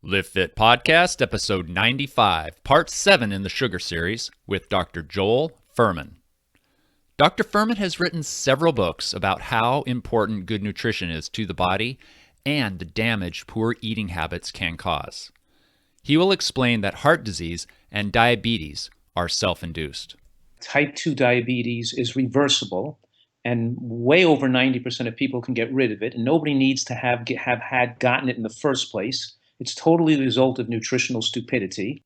Live Fit Podcast, episode 95, part 7 in the sugar series with Dr. Joel Fuhrman. Dr. Fuhrman has written several books about how important good nutrition is to the body and the damage poor eating habits can cause. He will explain that heart disease and diabetes are self-induced. Type 2 diabetes is reversible, and way over 90% of people can get rid of it, and nobody needs to have gotten it in the first place. It's totally the result of nutritional stupidity.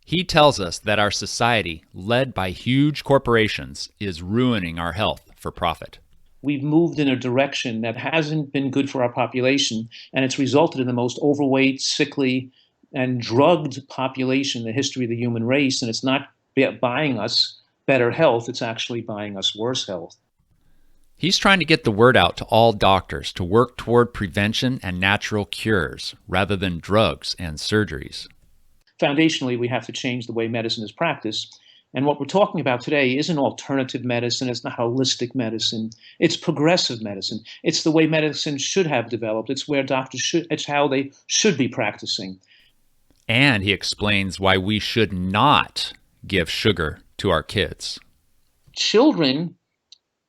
He tells us that our society, led by huge corporations, is ruining our health for profit. We've moved in a direction that hasn't been good for our population, and it's resulted in the most overweight, sickly, and drugged population in the history of the human race, and it's not buying us better health, it's actually buying us worse health. He's trying to get the word out to all doctors to work toward prevention and natural cures rather than drugs and surgeries. Foundationally, we have to change the way medicine is practiced. And what we're talking about today isn't alternative medicine, it's not holistic medicine, it's progressive medicine. It's the way medicine should have developed. It's where it's how they should be practicing. And he explains why we should not give sugar to our kids. Children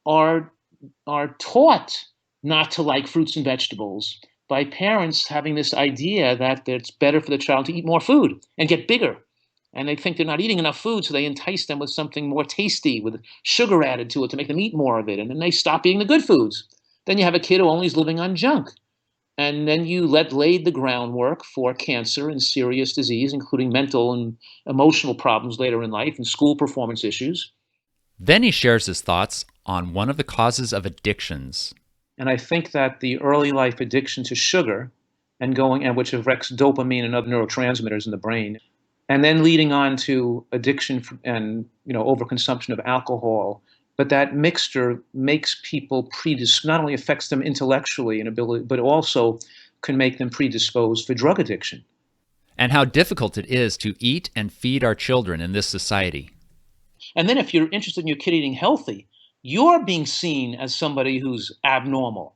are taught not to like fruits and vegetables by parents having this idea that it's better for the child to eat more food and get bigger. And they think they're not eating enough food, so they entice them with something more tasty, with sugar added to it to make them eat more of it. And then they stop eating the good foods. Then you have a kid who only is living on junk. And then you laid the groundwork for cancer and serious disease, including mental and emotional problems later in life and school performance issues. Then he shares his thoughts on one of the causes of addictions. And I think that the early life addiction to sugar which affects dopamine and other neurotransmitters in the brain, and then leading on to addiction and overconsumption of alcohol, but that mixture makes people not only affects them intellectually and ability, but also can make them predisposed for drug addiction. And how difficult it is to eat and feed our children in this society. And then if you're interested in your kid eating healthy, you're being seen as somebody who's abnormal.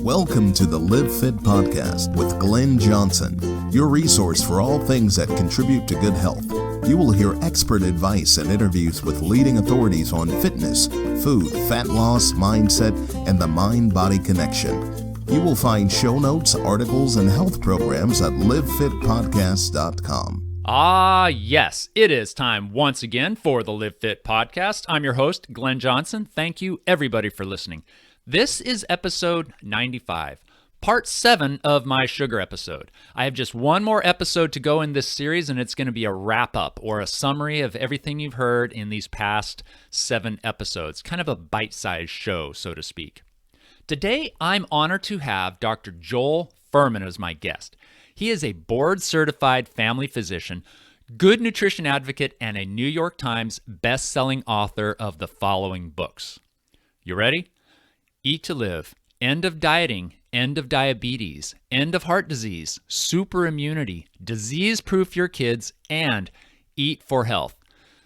Welcome to the Live Fit Podcast with Glenn Johnson, your resource for all things that contribute to good health. You will hear expert advice and interviews with leading authorities on fitness, food, fat loss, mindset, and the mind-body connection. You will find show notes, articles, and health programs at livefitpodcast.com. Ah, yes, it is time once again for the Live Fit Podcast. I'm your host, Glenn Johnson. Thank you, everybody, for listening. This is episode 95, part 7 of my sugar episode. I have just one more episode to go in this series, and it's going to be a wrap-up or a summary of everything you've heard in these past 7 episodes, kind of a bite-sized show, so to speak. Today, I'm honored to have Dr. Joel Fuhrman as my guest. He is a board-certified family physician, good nutrition advocate, and a New York Times best-selling author of the following books. You ready? Eat to Live, End of Dieting, End of Diabetes, End of Heart Disease, Super Immunity, Disease-Proof Your Kids, and Eat for Health.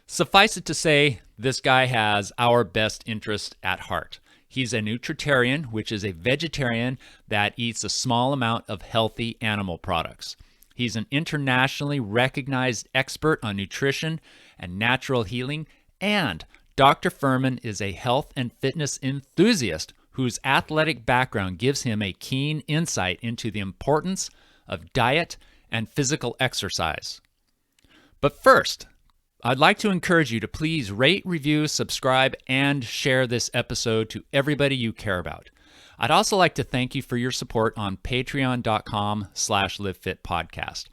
Suffice it to say, this guy has our best interest at heart. He's a Nutritarian, which is a vegetarian that eats a small amount of healthy animal products. He's an internationally recognized expert on nutrition and natural healing, and Dr. Fuhrman is a health and fitness enthusiast whose athletic background gives him a keen insight into the importance of diet and physical exercise. But first, I'd like to encourage you to please rate, review, subscribe, and share this episode to everybody you care about. I'd also like to thank you for your support on patreon.com/livefitpodcast.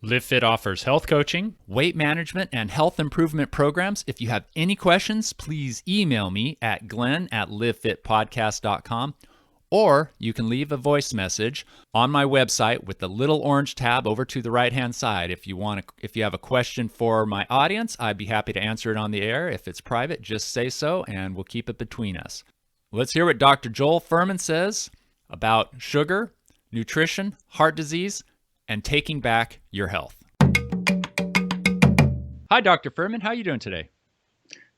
LiveFit offers health coaching, weight management, and health improvement programs. If you have any questions, please email me at glenn@livefitpodcast.com, or you can leave a voice message on my website with the little orange tab over to the right-hand side. If you have a question for my audience, I'd be happy to answer it on the air. If it's private, just say so, and we'll keep it between us. Let's hear what Dr. Joel Fuhrman says about sugar, nutrition, heart disease, and taking back your health. Hi, Dr. Fuhrman. How are you doing today?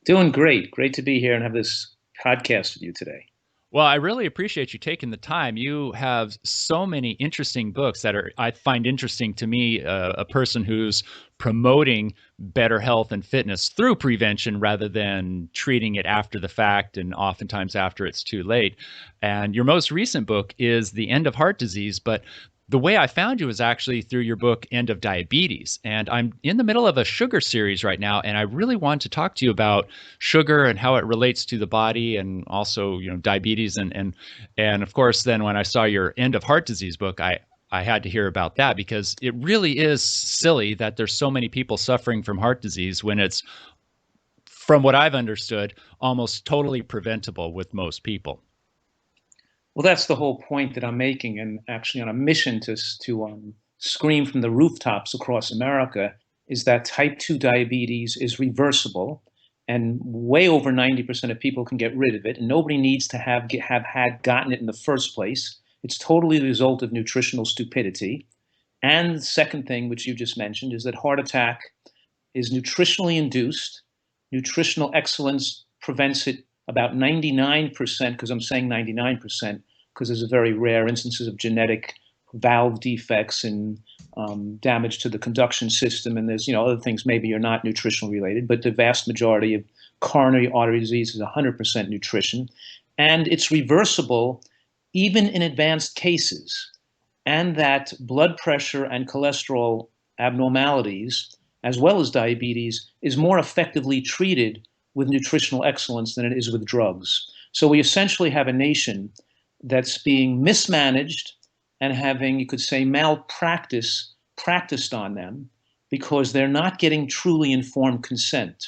Doing great. Great to be here and have this podcast with you today. Well, I really appreciate you taking the time. You have so many interesting books that I find interesting to me, a person who's promoting better health and fitness through prevention rather than treating it after the fact and oftentimes after it's too late. And your most recent book is The End of Heart Disease, but the way I found you is actually through your book, End of Diabetes. And I'm in the middle of a sugar series right now, and I really want to talk to you about sugar and how it relates to the body, and also, diabetes. And of course, then when I saw your End of Heart Disease book, I had to hear about that, because it really is silly that there's so many people suffering from heart disease when it's, from what I've understood, almost totally preventable with most people. Well, that's the whole point that I'm making, and actually on a mission to scream from the rooftops across America, is that type 2 diabetes is reversible, and way over 90% of people can get rid of it, and nobody needs to have had gotten it in the first place. It's totally the result of nutritional stupidity. And the second thing, which you just mentioned, is that heart attack is nutritionally induced. Nutritional excellence prevents it about 99%, because I'm saying 99%, because there's a very rare instances of genetic valve defects and damage to the conduction system. And there's, other things maybe are not nutritional related, but the vast majority of coronary artery disease is 100% nutrition. And it's reversible even in advanced cases. And that blood pressure and cholesterol abnormalities, as well as diabetes, is more effectively treated with nutritional excellence than it is with drugs. So we essentially have a nation that's being mismanaged and having, you could say, malpractice practiced on them, because they're not getting truly informed consent.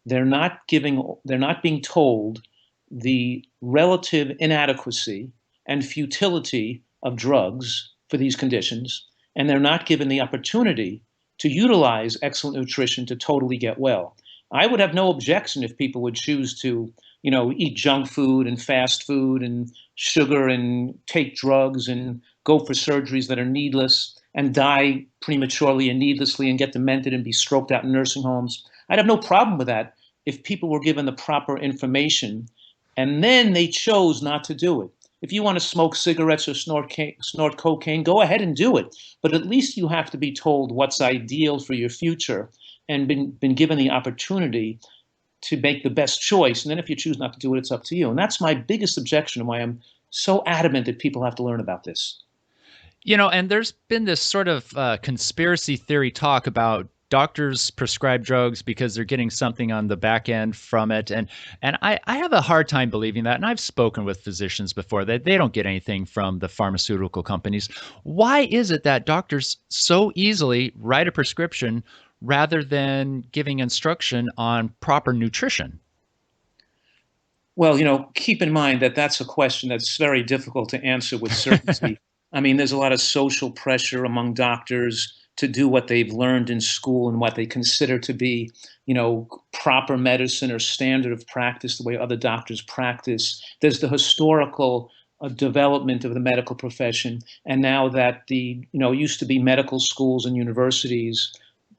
They're not being told the relative inadequacy and futility of drugs for these conditions, and they're not given the opportunity to utilize excellent nutrition to totally get well. I would have no objection if people would choose to, eat junk food and fast food and sugar and take drugs and go for surgeries that are needless and die prematurely and needlessly and get demented and be stroked out in nursing homes. I'd have no problem with that if people were given the proper information and then they chose not to do it. If you want to smoke cigarettes or snort cocaine, go ahead and do it. But at least you have to be told what's ideal for your future and been given the opportunity to make the best choice. And then if you choose not to do it, it's up to you. And that's my biggest objection, and why I'm so adamant that people have to learn about this. And there's been this sort of conspiracy theory talk about doctors prescribe drugs because they're getting something on the back end from it. And I have a hard time believing that. And I've spoken with physicians before that they don't get anything from the pharmaceutical companies. Why is it that doctors so easily write a prescription rather than giving instruction on proper nutrition? Well, keep in mind that that's a question that's very difficult to answer with certainty. I mean, there's a lot of social pressure among doctors to do what they've learned in school and what they consider to be, proper medicine or standard of practice, the way other doctors practice. There's the historical development of the medical profession. And now that used to be medical schools and universities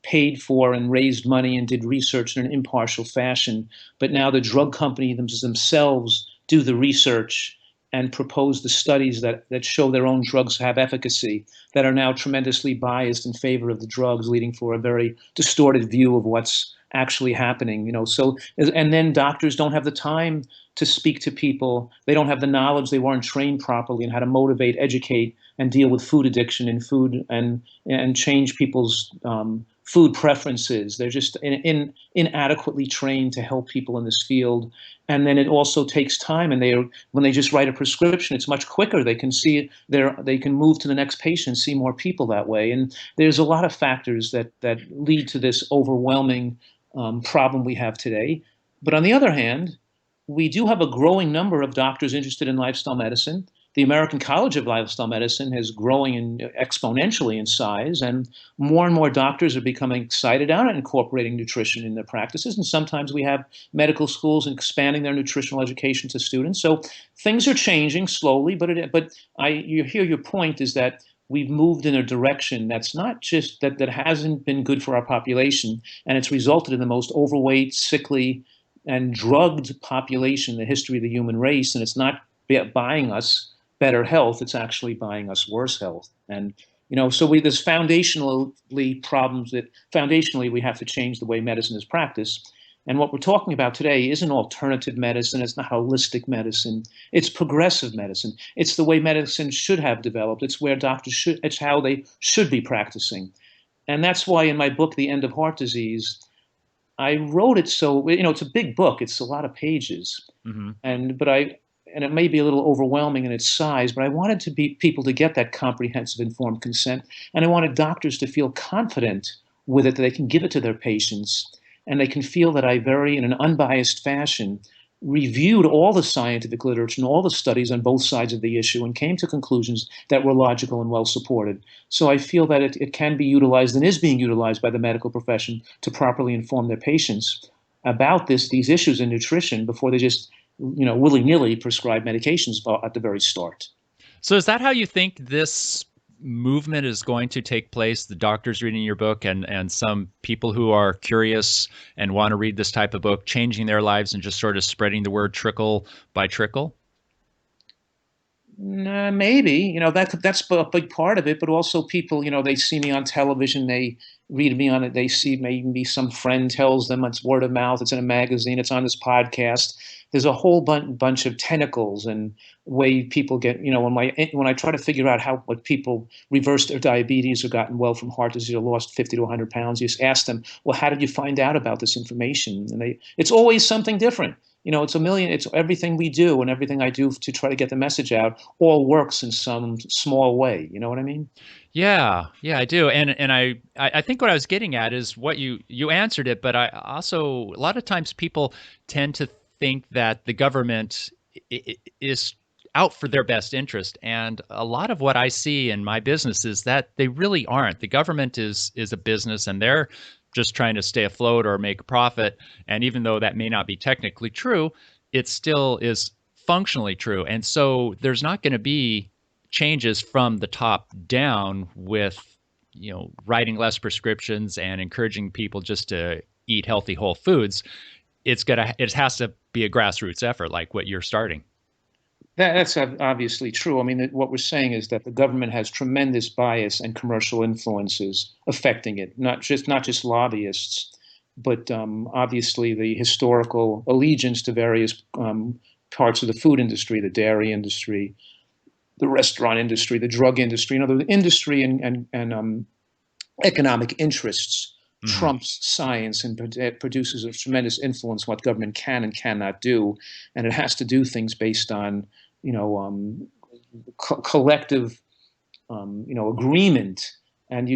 paid for and raised money and did research in an impartial fashion. But now the drug companies themselves do the research and propose the studies that show their own drugs have efficacy, that are now tremendously biased in favor of the drugs, leading for a very distorted view of what's actually happening. So, and then doctors don't have the time to speak to people. They don't have the knowledge. They weren't trained properly in how to motivate, educate, and deal with food addiction and food and change people's food preferences. They're just inadequately trained to help people in this field. And then it also takes time. And when they just write a prescription, it's much quicker. They can see they can move to the next patient, see more people that way. And there's a lot of factors that lead to this overwhelming problem we have today. But on the other hand, we do have a growing number of doctors interested in lifestyle medicine. The American College of Lifestyle Medicine is growing exponentially in size, and more doctors are becoming excited about incorporating nutrition in their practices. And sometimes we have medical schools expanding their nutritional education to students. So things are changing slowly, but you hear your point is that we've moved in a direction that's not just that hasn't been good for our population, and it's resulted in the most overweight, sickly, and drugged population in the history of the human race. And it's not buying us better health. It's actually buying us worse health. And so there's foundationally we have to change the way medicine is practiced. And what we're talking about today isn't alternative medicine. It's not holistic medicine. It's progressive medicine. It's the way medicine should have developed. It's where doctors should. It's how they should be practicing. And that's why in my book, The End of Heart Disease, I wrote it so it's a big book. It's a lot of pages, Mm-hmm. and it may be a little overwhelming in its size, but I wanted people to get that comprehensive informed consent, and I wanted doctors to feel confident with it, that they can give it to their patients, and they can feel that I in an unbiased fashion, reviewed all the scientific literature and all the studies on both sides of the issue and came to conclusions that were logical and well supported. So I feel that it can be utilized and is being utilized by the medical profession to properly inform their patients about these issues in nutrition before they just willy-nilly prescribe medications at the very start. So is that how you think this movement is going to take place? The doctors reading your book and some people who are curious and want to read this type of book, changing their lives and just sort of spreading the word trickle by trickle? Maybe, that's a big part of it, but also people, they see me on television, they read me on it, they see maybe some friend tells them, it's word of mouth, it's in a magazine, it's on this podcast. There's a whole bunch of tentacles and way people get, when I try to figure out what people reversed their diabetes or gotten well from heart disease or lost 50 to 100 pounds, you just ask them, well, how did you find out about this information? And it's always something different. It's everything we do and everything I do to try to get the message out all works in some small way. You know what I mean? Yeah, I do. And I think what I was getting at is what you answered it, but I also, a lot of times people tend to think that the government is out for their best interest. And a lot of what I see in my business is that they really aren't. The government is a business and they're just trying to stay afloat or make a profit. And even though that may not be technically true, it still is functionally true. And so there's not going to be changes from the top down with, writing less prescriptions and encouraging people just to eat healthy whole foods. It has to be a grassroots effort like what you're starting. That's obviously true. I mean, what we're saying is that the government has tremendous bias and commercial influences affecting it, not just lobbyists, but obviously the historical allegiance to various parts of the food industry, the dairy industry, the restaurant industry, the drug industry, the industry and economic interests trumps science and produces a tremendous influence on what government can and cannot do, and it has to do things based on collective agreement, and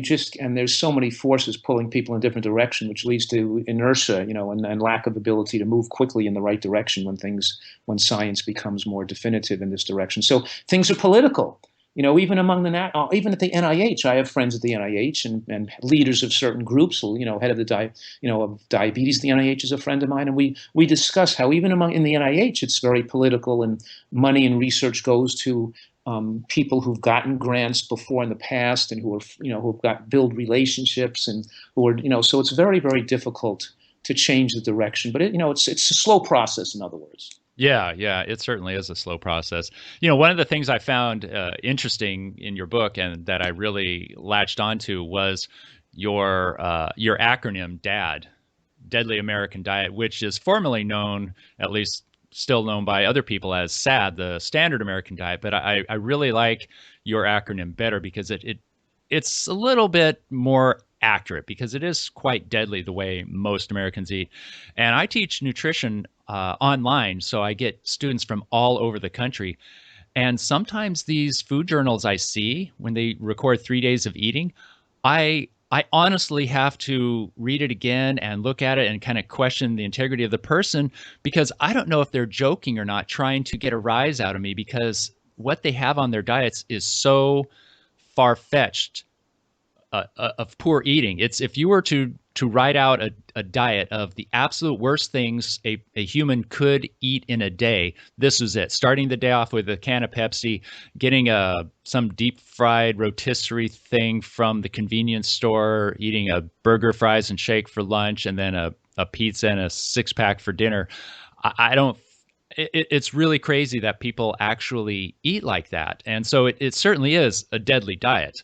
there's so many forces pulling people in a different direction, which leads to inertia, and lack of ability to move quickly in the right direction when science becomes more definitive in this direction. So things are political. Even even at the NIH, I have friends at the NIH and leaders of certain groups. Head of of diabetes at the NIH is a friend of mine, and we discuss how even in the NIH it's very political, and money and research goes to people who've gotten grants before in the past and who've build relationships and who are so it's very, very difficult to change the direction. But it's a slow process, in other words. Yeah, it certainly is a slow process. One of the things I found interesting in your book and that I really latched onto was your acronym DAD, Deadly American Diet, which is formerly known, at least still known by other people as SAD, the Standard American Diet. But I really like your acronym better because it's a little bit more accurate because it is quite deadly the way most Americans eat. And I teach nutrition online, so I get students from all over the country. And sometimes these food journals I see when they record 3 days of eating, I honestly have to read it again and look at it and kind of question the integrity of the person because I don't know if they're joking or not, trying to get a rise out of me because what they have on their diets is so far-fetched of poor eating. It's if you were to write out a diet of the absolute worst things a human could eat in a day, this is it. Starting the day off with a can of Pepsi, getting some deep fried rotisserie thing from the convenience store, eating a burger, fries, and shake for lunch, and then a pizza and a 6-pack for dinner. I don't It's really crazy that people actually eat like that. And so it certainly is a deadly diet.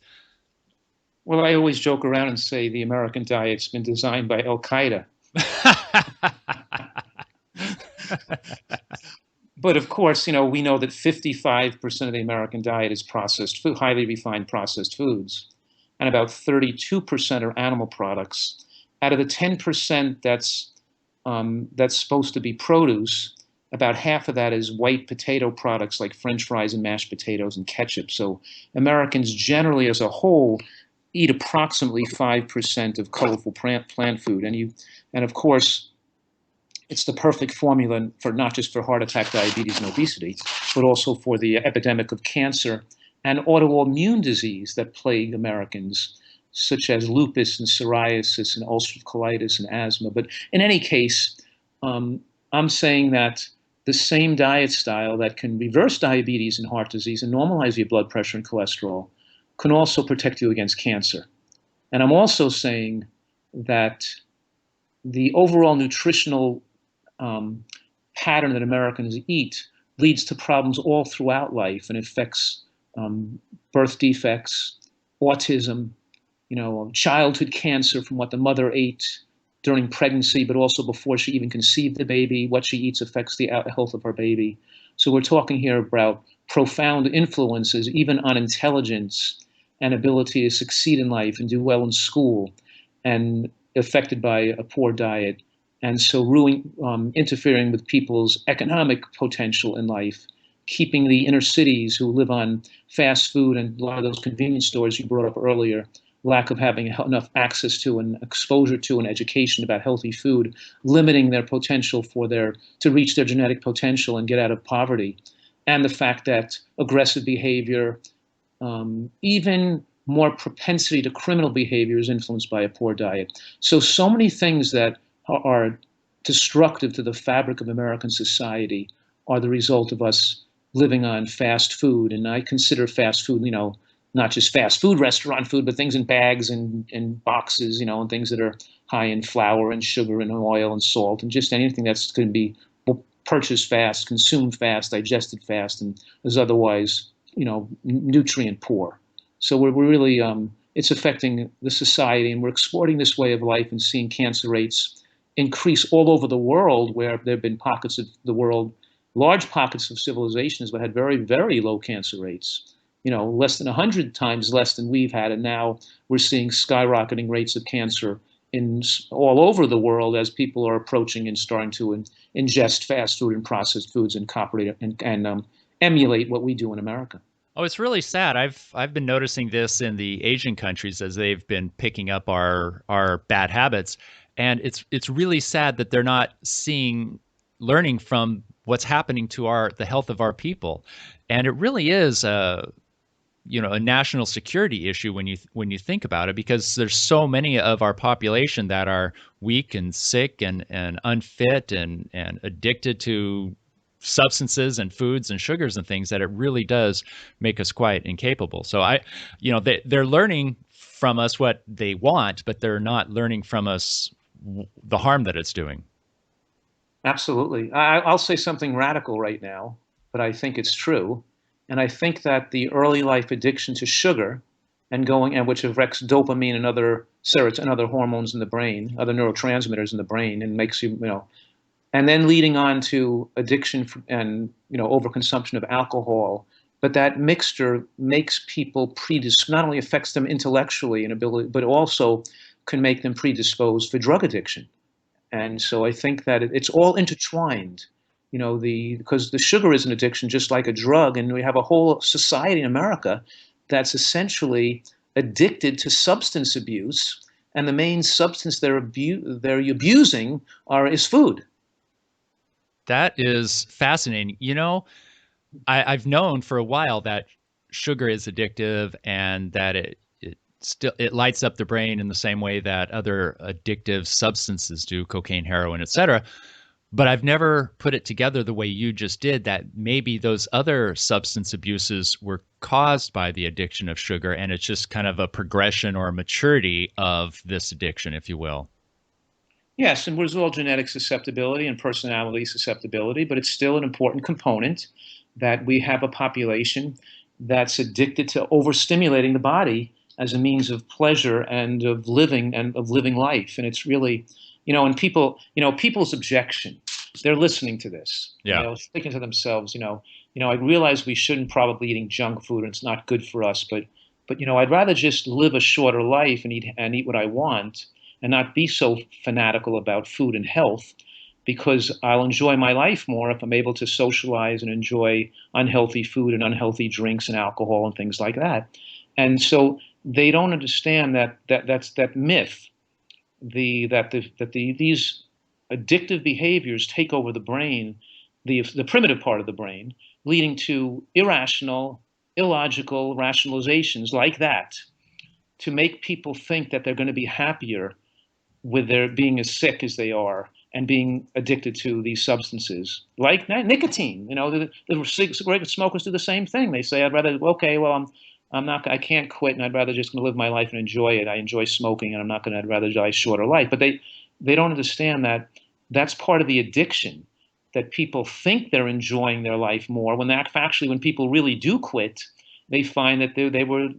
Well, I always joke around and say the American diet's been designed by Al-Qaeda. But of course, we know that 55% of the American diet is processed food, highly refined processed foods, and about 32% are animal products. Out of the 10% that's supposed to be produce, about half of that is white potato products like French fries and mashed potatoes and ketchup. So Americans generally, as a whole, eat approximately 5% of colorful plant food, and of course, it's the perfect formula for not just for heart attack, diabetes, and obesity, but also for the epidemic of cancer and autoimmune disease that plague Americans, such as lupus and psoriasis and ulcerative colitis and asthma. But in any case, I'm saying that the same diet style that can reverse diabetes and heart disease and normalize your blood pressure and cholesterol can also protect you against cancer. And I'm also saying that the overall nutritional pattern that Americans eat leads to problems all throughout life and affects birth defects, autism, childhood cancer from what the mother ate during pregnancy, but also before she even conceived the baby. What she eats affects the health of her baby. So we're talking here about profound influences, even on intelligence and ability to succeed in life and do well in school, and affected by a poor diet. And so interfering with people's economic potential in life, keeping the inner cities who live on fast food and a lot of those convenience stores you brought up earlier, lack of having enough access to and exposure to and education about healthy food, limiting their potential to reach their genetic potential and get out of poverty. And the fact that aggressive behavior, even more propensity to criminal behavior is influenced by a poor diet. So many things that are destructive to the fabric of American society are the result of us living on fast food. And I consider fast food, not just fast food, restaurant food, but things in bags and boxes, and things that are high in flour and sugar and oil and salt and just anything that's going to be purchased fast, consumed fast, digested fast, and is otherwise, nutrient poor. So we're really, it's affecting the society, and we're exporting this way of life and seeing cancer rates increase all over the world, where there have been pockets of the world, large pockets of civilizations that had very, very low cancer rates, less than 100 times less than we've had. And now we're seeing skyrocketing rates of cancer all over the world as people are approaching and starting to ingest fast food and processed foods and cooperate and emulate what we do in America. Oh, it's really sad. I've been noticing this in the Asian countries as they've been picking up our bad habits. And it's really sad that they're not learning from what's happening to the health of our people. And it really is a national security issue when you think about it, because there's so many of our population that are weak and sick and unfit and addicted to substances and foods and sugars and things, that it really does make us quite incapable. So they're learning from us what they want, but they're not learning from us the harm that it's doing. Absolutely. I'll say something radical right now, but I think it's true. And I think that the early life addiction to sugar which affects dopamine and other serotonin and other hormones in the brain, other neurotransmitters in the brain, and makes you, and then leading on to addiction and overconsumption of alcohol. But that mixture makes people not only affects them intellectually and ability, but also can make them predisposed for drug addiction. And so I think that it's all intertwined, because the sugar is an addiction just like a drug, and we have a whole society in America that's essentially addicted to substance abuse, and the main substance they're abusing is food. That is fascinating. I've known for a while that sugar is addictive and that it lights up the brain in the same way that other addictive substances do, cocaine, heroin, etc. But I've never put it together the way you just did, that maybe those other substance abuses were caused by the addiction of sugar, and it's just kind of a progression or a maturity of this addiction, if you will. Yes, and there's all genetic susceptibility and personality susceptibility, but it's still an important component that we have a population that's addicted to overstimulating the body as a means of pleasure and of living life. And it's really, and people's objection, they're listening to this and Yeah. they're thinking to themselves, I realize we shouldn't probably eating junk food and it's not good for us, but I'd rather just live a shorter life and eat what I want and not be so fanatical about food and health because I'll enjoy my life more if I'm able to socialize and enjoy unhealthy food and unhealthy drinks and alcohol and things like that. And so they don't understand that myth, these addictive behaviors take over the brain, the primitive part of the brain, leading to irrational, illogical rationalizations like that to make people think that they're going to be happier with their being as sick as they are and being addicted to these substances like nicotine. The cigarette smokers do the same thing. They say, "I'd rather okay, well, I can't quit, and I'd rather just live my life and enjoy it. I enjoy smoking, and I'd rather die a shorter life." But they don't understand that that's part of the addiction. That people think they're enjoying their life more when actually, when people really do quit, they find that they were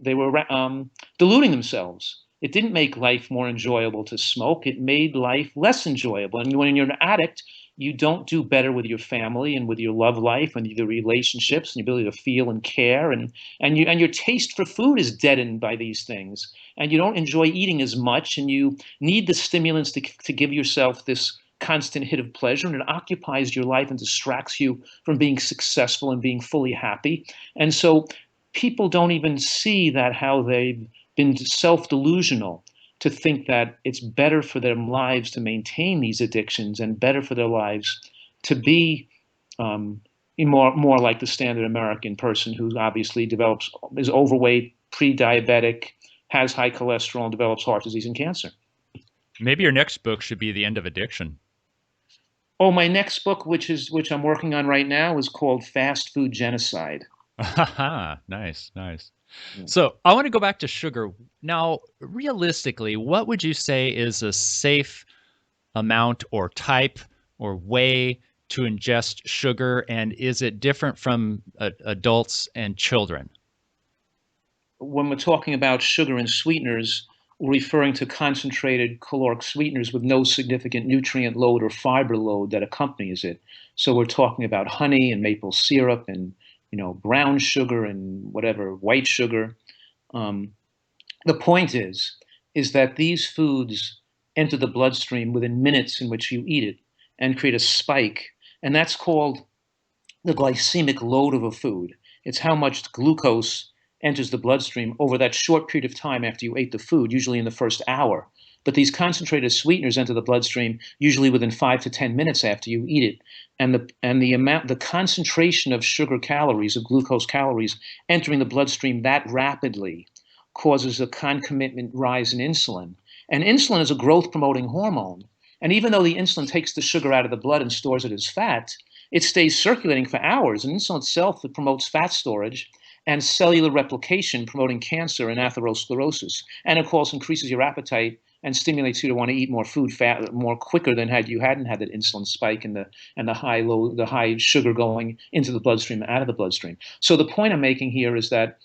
deluding themselves. It didn't make life more enjoyable to smoke. It made life less enjoyable. And when you're an addict, you don't do better with your family and with your love life and your relationships and your ability to feel and care. And your taste for food is deadened by these things. And you don't enjoy eating as much. And you need the stimulants to give yourself this constant hit of pleasure. And it occupies your life and distracts you from being successful and being fully happy. And so people don't even see that how they've been self-delusional to think that it's better for their lives to maintain these addictions and better for their lives to be more like the standard American person who obviously is overweight, pre-diabetic, has high cholesterol, and develops heart disease and cancer. Maybe your next book should be The End of Addiction. Oh, my next book, which I'm working on right now, is called Fast Food Genocide. Nice. So I want to go back to sugar. Now, realistically, what would you say is a safe amount or type or way to ingest sugar, and is it different from adults and children? When we're talking about sugar and sweeteners, we're referring to concentrated caloric sweeteners with no significant nutrient load or fiber load that accompanies it. So we're talking about honey and maple syrup and brown sugar and whatever, white sugar. The point is that these foods enter the bloodstream within minutes in which you eat it and create a spike. And that's called the glycemic load of a food. It's how much glucose enters the bloodstream over that short period of time after you ate the food, usually in the first hour. But these concentrated sweeteners enter the bloodstream usually within 5 to 10 minutes after you eat it. And the concentration of sugar calories, of glucose calories, entering the bloodstream that rapidly causes a concomitant rise in insulin. And insulin is a growth-promoting hormone. And even though the insulin takes the sugar out of the blood and stores it as fat, it stays circulating for hours. And insulin itself, it promotes fat storage and cellular replication, promoting cancer and atherosclerosis. And of course, increases your appetite and stimulates you to want to eat more food more quicker than had you hadn't had that insulin spike and the high sugar going into the bloodstream and out of the bloodstream. So the point I'm making here is that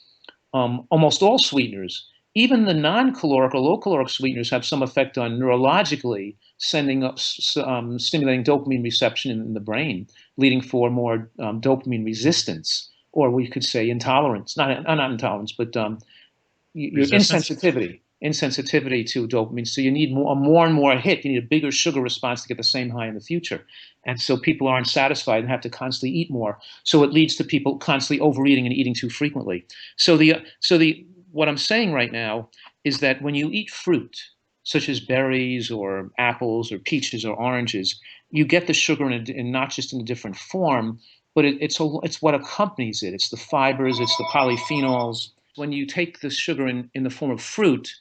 almost all sweeteners, even the non-caloric or low-caloric sweeteners, have some effect on neurologically stimulating dopamine reception in the brain, leading for more dopamine resistance, or we could say intolerance, not intolerance, but your insensitivity to dopamine. So you need more and more hit. You need a bigger sugar response to get the same high in the future. And so people aren't satisfied and have to constantly eat more. So it leads to people constantly overeating and eating too frequently. So what I'm saying right now is that when you eat fruit, such as berries or apples or peaches or oranges, you get the sugar in not just in a different form, but it's what accompanies it. It's the fibers, it's the polyphenols. When you take the sugar in the form of fruit,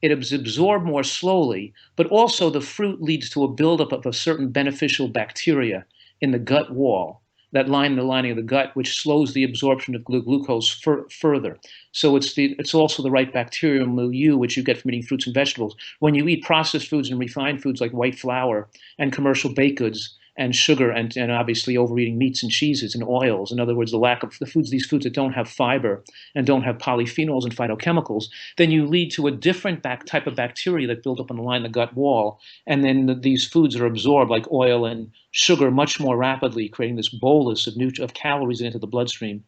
it is absorbed more slowly, but also the fruit leads to a buildup of a certain beneficial bacteria in the gut wall. that line in the lining of the gut, which slows the absorption of glucose further. So it's also the right bacterial milieu which you get from eating fruits and vegetables. When you eat processed foods and refined foods like white flour and commercial baked goods and sugar and obviously overeating meats and cheeses and oils, in other words, the lack of these foods that don't have fiber and don't have polyphenols and phytochemicals, then you lead to a different type of bacteria that build up on the line of the gut wall. And then these foods are absorbed like oil and sugar much more rapidly, creating this bolus of calories into the bloodstream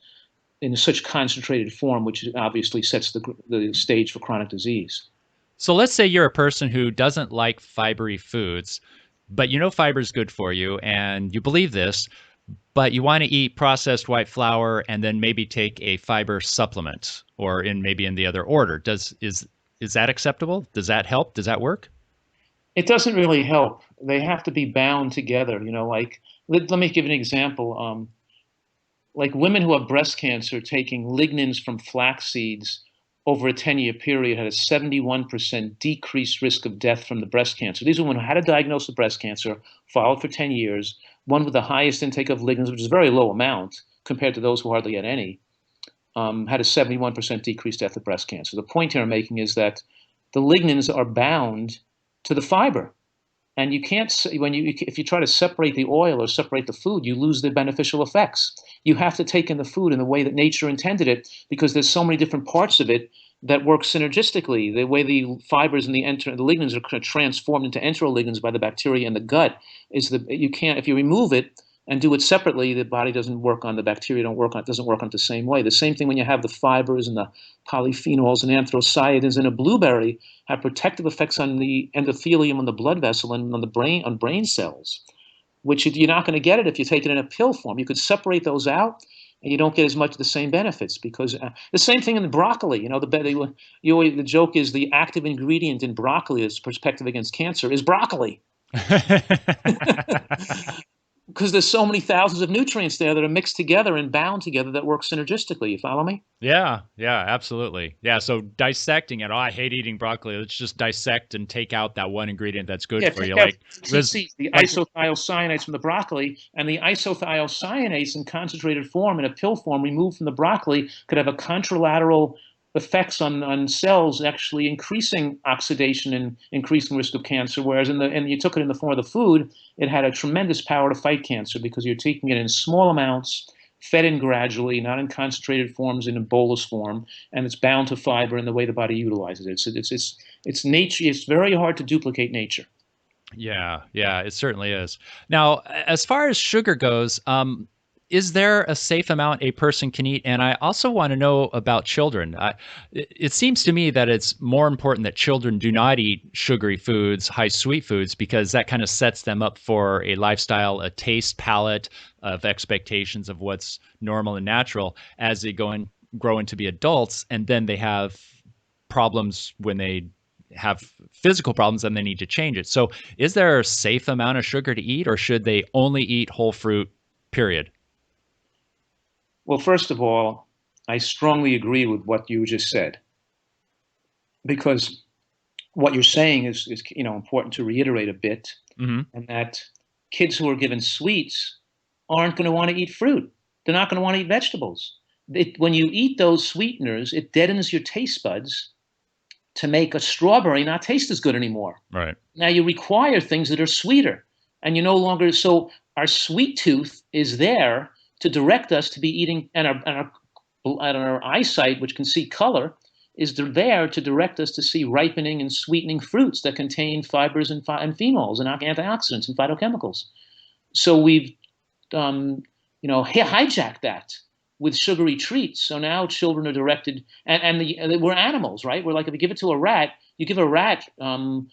in such concentrated form, which obviously sets the stage for chronic disease. So let's say you're a person who doesn't like fibery foods, but you know fiber is good for you and you believe this, but you want to eat processed white flour and then maybe take a fiber supplement, or maybe in the other order. Is that acceptable? Does that help? Does that work? It doesn't really help. They have to be bound together. Like let me give an example. Like women who have breast cancer taking lignans from flax seeds over a 10-year period had a 71% decreased risk of death from the breast cancer. These women who had a diagnosis of breast cancer, followed for 10 years, one with the highest intake of lignans, which is a very low amount compared to those who hardly had any, had a 71% decreased death of breast cancer. The point here I'm making is that the lignans are bound to the fiber. And you can't, if you try to separate the oil or separate the food, you lose the beneficial effects. You have to take in the food in the way that nature intended it, because there's so many different parts of it that work synergistically. The way the fibers and the lignans are transformed into enterolignans by the bacteria in the gut you can't, if you remove it and do it separately, the body doesn't work on the bacteria, doesn't work on it the same way. The same thing when you have the fibers and the polyphenols and anthocyanins in a blueberry have protective effects on the endothelium on the blood vessel and on the brain cells, which you're not going to get it if you take it in a pill form. You could separate those out and you don't get as much of the same benefits, because the same thing in the broccoli. The joke is the active ingredient in broccoli as protective against cancer is broccoli. Because there's so many thousands of nutrients there that are mixed together and bound together that work synergistically. You follow me? Yeah, absolutely. Yeah, so dissecting it. Oh, I hate eating broccoli. Let's just dissect and take out that one ingredient that's good for you. Like the isothiocyanates from the broccoli, and the isothiocyanates in concentrated form, in a pill form, removed from the broccoli, could have a contralateral effects on cells, actually increasing oxidation and increasing risk of cancer. Whereas you took it in the form of the food, it had a tremendous power to fight cancer, because you're taking it in small amounts, fed in gradually, not in concentrated forms, in a bolus form, and it's bound to fiber in the way the body utilizes it. It's nature. It's very hard to duplicate nature. Yeah, it certainly is. Now, as far as sugar goes, is there a safe amount a person can eat? And I also want to know about children. It seems to me that it's more important that children do not eat sugary foods, high sweet foods, because that kind of sets them up for a lifestyle, a taste palette of expectations of what's normal and natural as they grow into be adults. And then they have problems when they have physical problems and they need to change it. So is there a safe amount of sugar to eat, or should they only eat whole fruit, period? Well, first of all, I strongly agree with what you just said, because what you're saying is important to reiterate a bit, and that kids who are given sweets aren't going to want to eat fruit. They're not going to want to eat vegetables. When you eat those sweeteners, it deadens your taste buds to make a strawberry not taste as good anymore. Right. Now you require things that are sweeter, and you no longer. So our sweet tooth is there to direct us to be eating, and our eyesight, which can see color, is there to direct us to see ripening and sweetening fruits that contain fibers and phenols and antioxidants and phytochemicals. So we've, hijacked that with sugary treats. So now children are directed, and we're animals, right? We're like, if you give it to a rat, you give a rat, a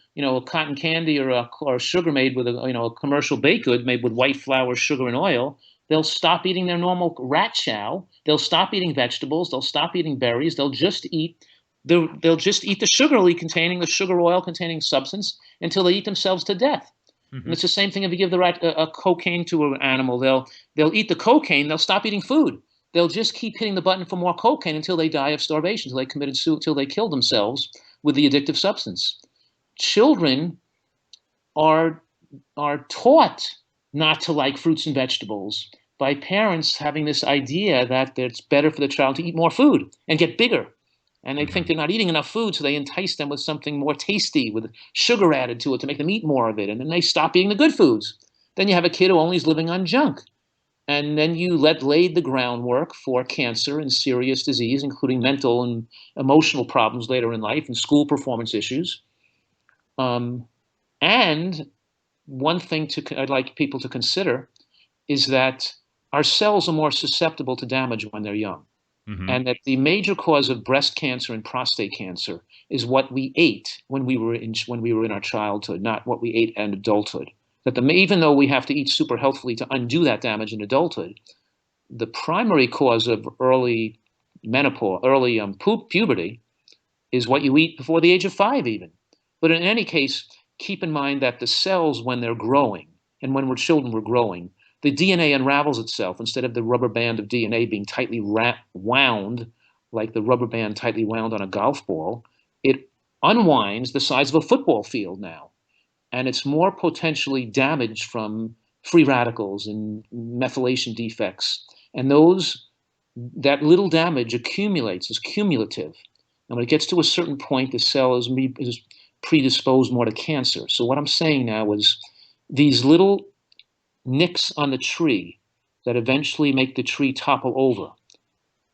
cotton candy or a sugar made with a commercial baked good made with white flour, sugar, and oil. They'll stop eating their normal rat chow. They'll stop eating vegetables. They'll stop eating berries. They'll just eat the sugar oil containing substance until they eat themselves to death. Mm-hmm. And it's the same thing if you give the rat a cocaine to an animal. They'll eat the cocaine. They'll stop eating food. They'll just keep hitting the button for more cocaine until they die of starvation, until they kill themselves with the addictive substance. Children are taught not to like fruits and vegetables by parents having this idea that it's better for the child to eat more food and get bigger. And they think they're not eating enough food, so they entice them with something more tasty, with sugar added to it to make them eat more of it. And then they stop eating the good foods. Then you have a kid who only is living on junk. And then you laid the groundwork for cancer and serious disease, including mental and emotional problems later in life and school performance issues. And one thing I'd like people to consider is that our cells are more susceptible to damage when they're young. And that the major cause of breast cancer and prostate cancer is what we ate when we were in our childhood, not what we ate in adulthood. That even though we have to eat super healthfully to undo that damage in adulthood, the primary cause of early menopause, early puberty, is what you eat before the age of 5 even. But in any case, keep in mind that the cells, when they're growing, and when children were growing, the DNA unravels itself. Instead of the rubber band of DNA being tightly wound, like the rubber band tightly wound on a golf ball, it unwinds the size of a football field now. And it's more potentially damaged from free radicals and methylation defects. And that little damage accumulates, is cumulative. And when it gets to a certain point, the cell is predisposed more to cancer. So what I'm saying now is these little nicks on the tree that eventually make the tree topple over,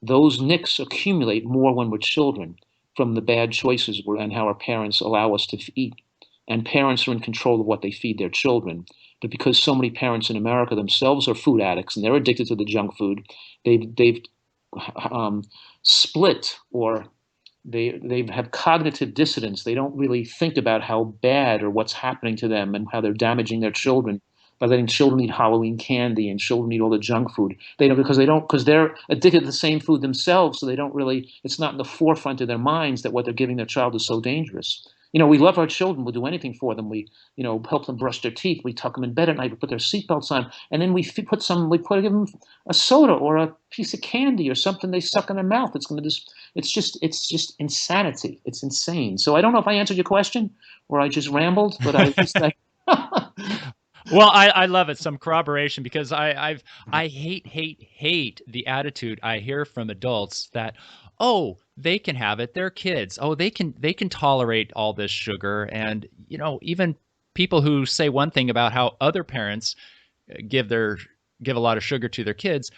those nicks accumulate more when we're children from the bad choices and how our parents allow us to eat. And parents are in control of what they feed their children. But because so many parents in America themselves are food addicts and they're addicted to the junk food, they've split, or they have cognitive dissonance. They don't really think about how bad or what's happening to them and how they're damaging their children by letting children eat Halloween candy and children eat all the junk food. Because they're addicted to the same food themselves, so they don't really, it's not in the forefront of their minds that what they're giving their child is so dangerous. We love our children. We'll do anything for them. We, help them brush their teeth. We tuck them in bed at night. We put their seatbelts give them a soda or a piece of candy or something they suck in their mouth. It's just insanity. It's insane. So I don't know if I answered your question or I just rambled, but Well, I love it. Some corroboration, because I hate the attitude I hear from adults that, oh, they can have it. They're kids. Oh, they can tolerate all this sugar. And, even people who say one thing about how other parents give a lot of sugar to their kids,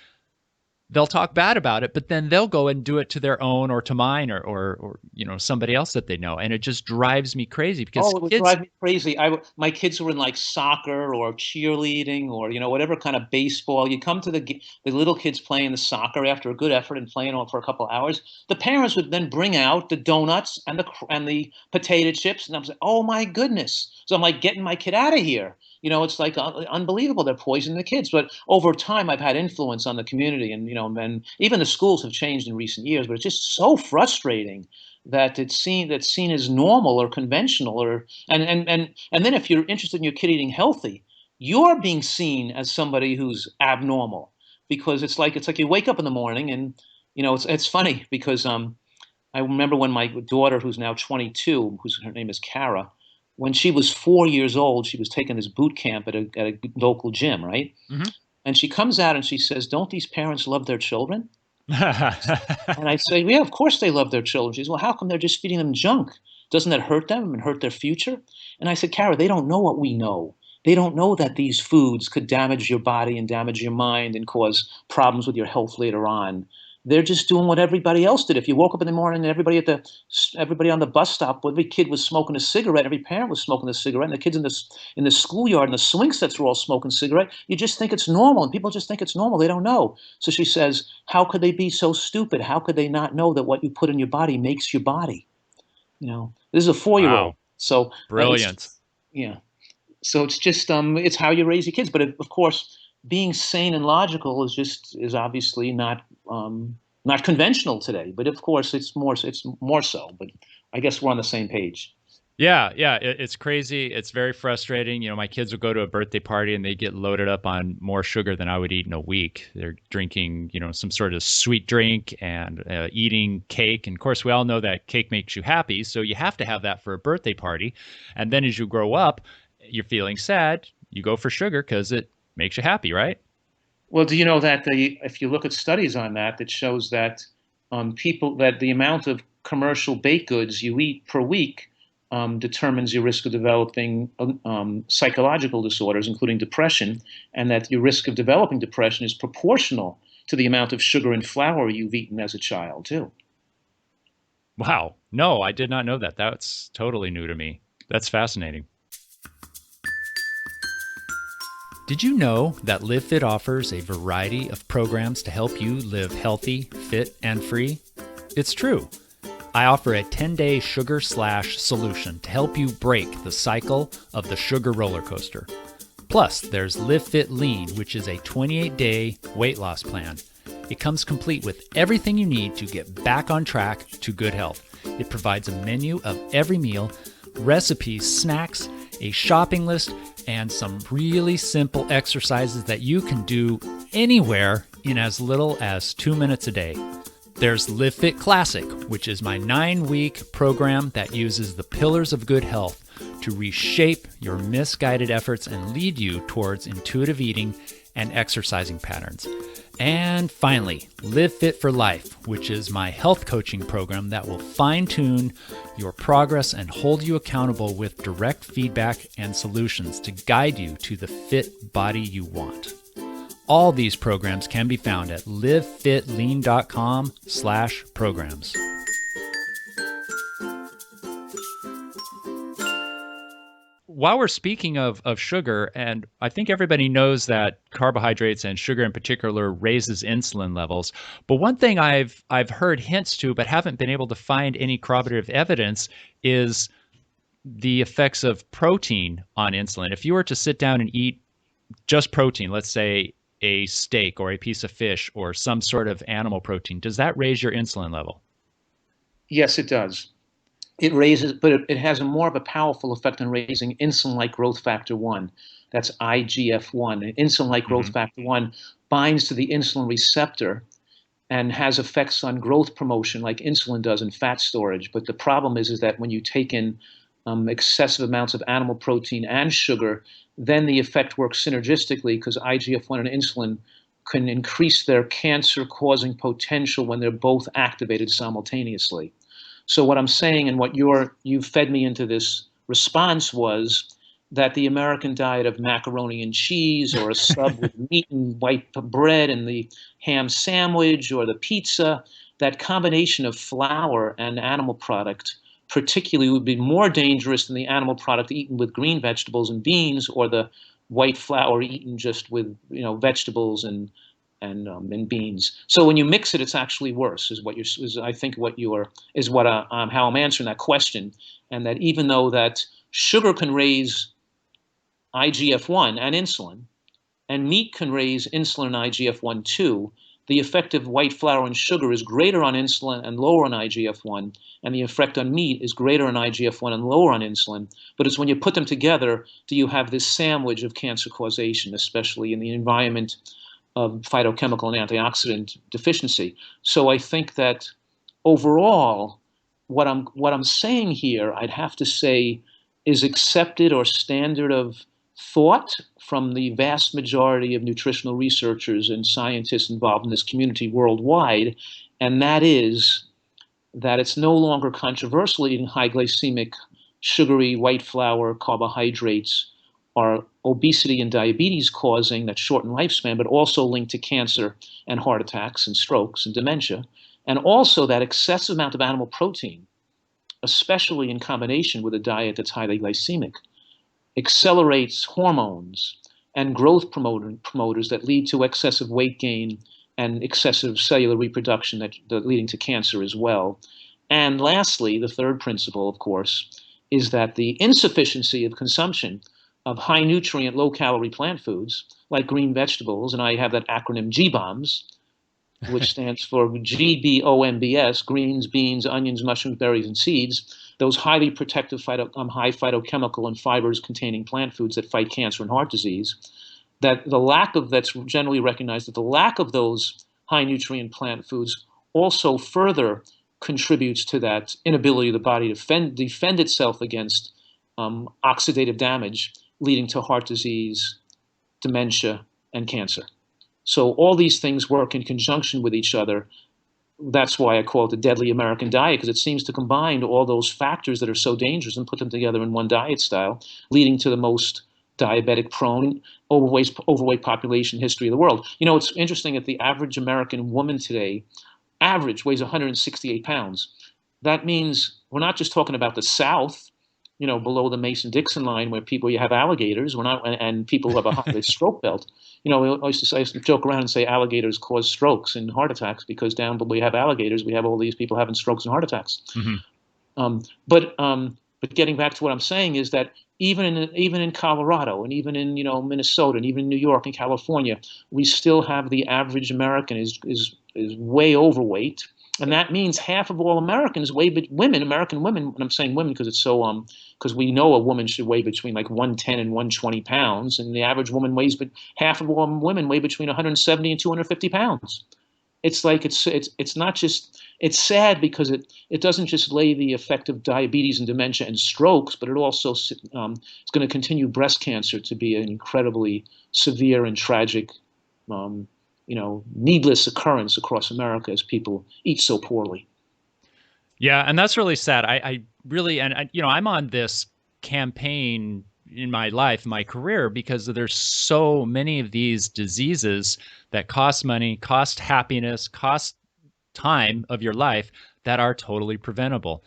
they'll talk bad about it, but then they'll go and do it to their own or to mine or somebody else that they know. And it just drives me crazy because it would drive me crazy. My kids were in like soccer or cheerleading or, whatever kind of baseball. You come to the little kids playing the soccer after a good effort and playing on for a couple of hours. The parents would then bring out the donuts and the potato chips. And I'm like, oh my goodness. So I'm like getting my kid out of here. It's like unbelievable. They're poisoning the kids. But over time, I've had influence on the community, and and even the schools have changed in recent years. But it's just so frustrating that it's seen as normal or conventional, and then if you're interested in your kid eating healthy, you're being seen as somebody who's abnormal, because it's like you wake up in the morning and it's funny because I remember when my daughter, who's now 22, her name is Kara. When she was 4 years old, she was taking this boot camp at a local gym, right? Mm-hmm. And she comes out and she says, "Don't these parents love their children?" And I say, "Yeah, of course they love their children." She says, "Well, how come they're just feeding them junk? Doesn't that hurt them and hurt their future?" And I said, "Kara, they don't know what we know. They don't know that these foods could damage your body and damage your mind and cause problems with your health later on. They're just doing what everybody else did. If you woke up in the morning and everybody on the bus stop, every kid was smoking a cigarette, every parent was smoking a cigarette, and the kids in the schoolyard and the swing sets were all smoking cigarette, you just think it's normal, and people just think it's normal. They don't know." So she says, "How could they be so stupid? How could they not know that what you put in your body makes your body?" This is a 4-year-old. Wow. So brilliant. Yeah. So it's just it's how you raise your kids, but of course, being sane and logical is obviously not conventional today. But of course, it's more so. But I guess we're on the same page. Yeah, it's crazy. It's very frustrating. My kids will go to a birthday party and they get loaded up on more sugar than I would eat in a week. They're drinking, some sort of sweet drink and eating cake. And of course, we all know that cake makes you happy, so you have to have that for a birthday party. And then as you grow up, you're feeling sad, you go for sugar because it makes you happy, right? Well, do you know that if you look at studies on that, that shows that people that the amount of commercial baked goods you eat per week determines your risk of developing psychological disorders, including depression, and that your risk of developing depression is proportional to the amount of sugar and flour you've eaten as a child, too. Wow. No, I did not know that. That's totally new to me. That's fascinating. Did you know that LiveFit offers a variety of programs to help you live healthy, fit, and free? It's true. I offer a 10-day sugar/solution to help you break the cycle of the sugar roller coaster. Plus, there's LiveFit Lean, which is a 28-day weight loss plan. It comes complete with everything you need to get back on track to good health. It provides a menu of every meal, recipes, snacks, a shopping list, and some really simple exercises that you can do anywhere in as little as 2 minutes a day. There's LiveFit Classic, which is my 9-week program that uses the pillars of good health to reshape your misguided efforts and lead you towards intuitive eating and exercising patterns. And finally, Live Fit for Life, which is my health coaching program that will fine-tune your progress and hold you accountable with direct feedback and solutions to guide you to the fit body you want. All these programs can be found at livefitlean.com/programs. While we're speaking of sugar, and I think everybody knows that carbohydrates and sugar in particular raises insulin levels. But one thing I've heard hints to, but haven't been able to find any corroborative evidence, is the effects of protein on insulin. If you were to sit down and eat just protein, let's say a steak or a piece of fish or some sort of animal protein, does that raise your insulin level? Yes, it does. It raises, but it has a more of a powerful effect on raising insulin-like growth factor 1. That's IGF-1. And insulin-like growth factor 1 binds to the insulin receptor and has effects on growth promotion like insulin does in fat storage. But the problem is that when you take in excessive amounts of animal protein and sugar, then the effect works synergistically because IGF-1 and insulin can increase their cancer-causing potential when they're both activated simultaneously. So what I'm saying and what you fed me into this response was that the American diet of macaroni and cheese or a sub with meat and white bread and the ham sandwich or the pizza, that combination of flour and animal product particularly would be more dangerous than the animal product eaten with green vegetables and beans or the white flour eaten just with vegetables and beans. So when you mix it, it's actually worse. I think how I'm answering that question, and that even though that sugar can raise IGF-1 and insulin, and meat can raise insulin and IGF-1 too, the effect of white flour and sugar is greater on insulin and lower on IGF-1, and the effect on meat is greater on IGF-1 and lower on insulin. But it's when you put them together do you have this sandwich of cancer causation, especially in the environment of phytochemical and antioxidant deficiency. So I think that overall, what I'm saying here, I'd have to say, is accepted or standard of thought from the vast majority of nutritional researchers and scientists involved in this community worldwide, and that is that it's no longer controversial eating high glycemic, sugary, white flour, carbohydrates are obesity and diabetes causing that shorten lifespan, but also linked to cancer and heart attacks and strokes and dementia. And also that excessive amount of animal protein, especially in combination with a diet that's highly glycemic, accelerates hormones and growth promoters that lead to excessive weight gain and excessive cellular reproduction that leading to cancer as well. And lastly, the third principle, of course, is that the insufficiency of consumption of high nutrient, low calorie plant foods like green vegetables, and I have that acronym GBOMBS, which stands for GBOMBS, greens, beans, onions, mushrooms, berries, and seeds, those highly protective high phytochemical and fibers containing plant foods that fight cancer and heart disease, that's generally recognized that the lack of those high nutrient plant foods also further contributes to that inability of the body to defend itself against oxidative damage, leading to heart disease, dementia, and cancer. So all these things work in conjunction with each other. That's why I call it the deadly American diet, because it seems to combine all those factors that are so dangerous and put them together in one diet style, leading to the most diabetic prone, overweight population history of the world. You know, it's interesting that the average American woman today, average, weighs 168 pounds. That means we're not just talking about the South, you know, below the Mason-Dixon line where you have alligators, we're not, and people who have a high stroke belt. You know, I used to joke around and say alligators cause strokes and heart attacks because down below we have alligators, we have all these people having strokes and heart attacks. But getting back to what I'm saying is that even in Colorado and even in Minnesota and even in New York and California, we still have the average American is way overweight. And that means half of all Americans American women, and I'm saying women because it's so because we know a woman should weigh between like 110 and 120 pounds, and the average woman weighs, but half of all women weigh between 170 and 250 pounds. It's like it's not just, it's sad because it doesn't just lay the effect of diabetes and dementia and strokes, but it also is going to continue breast cancer to be an incredibly severe and tragic needless occurrence across America as people eat so poorly. Yeah, and that's really sad. I really, I'm on this campaign in my life, my career, because there's so many of these diseases that cost money, cost happiness, cost time of your life that are totally preventable.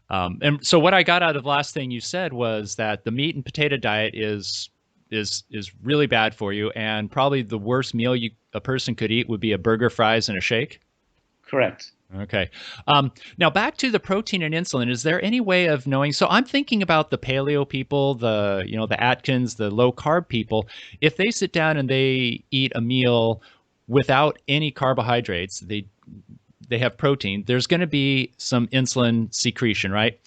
And so what I got out of the last thing you said was that the meat and potato diet is really bad for you, and probably the worst meal a person could eat would be a burger, fries, and a shake. Correct. Okay. Now back to the protein and insulin. Is there any way of knowing? So I'm thinking about the paleo people, the Atkins, the low carb people. If they sit down and they eat a meal without any carbohydrates, they have protein, there's going to be some insulin secretion, right?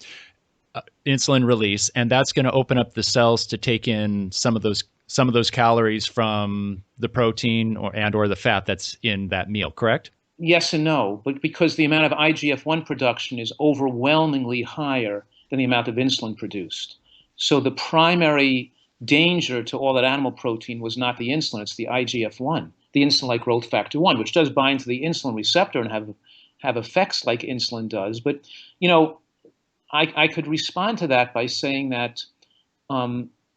Insulin release, and that's going to open up the cells to take in some of those calories from the protein or the fat that's in that meal, correct? Yes and no, but because the amount of IGF-1 production is overwhelmingly higher than the amount of insulin produced. So the primary danger to all that animal protein was not the insulin, it's the IGF-1, the insulin-like growth factor 1, which does bind to the insulin receptor and have effects like insulin does. But, I could respond to that by saying that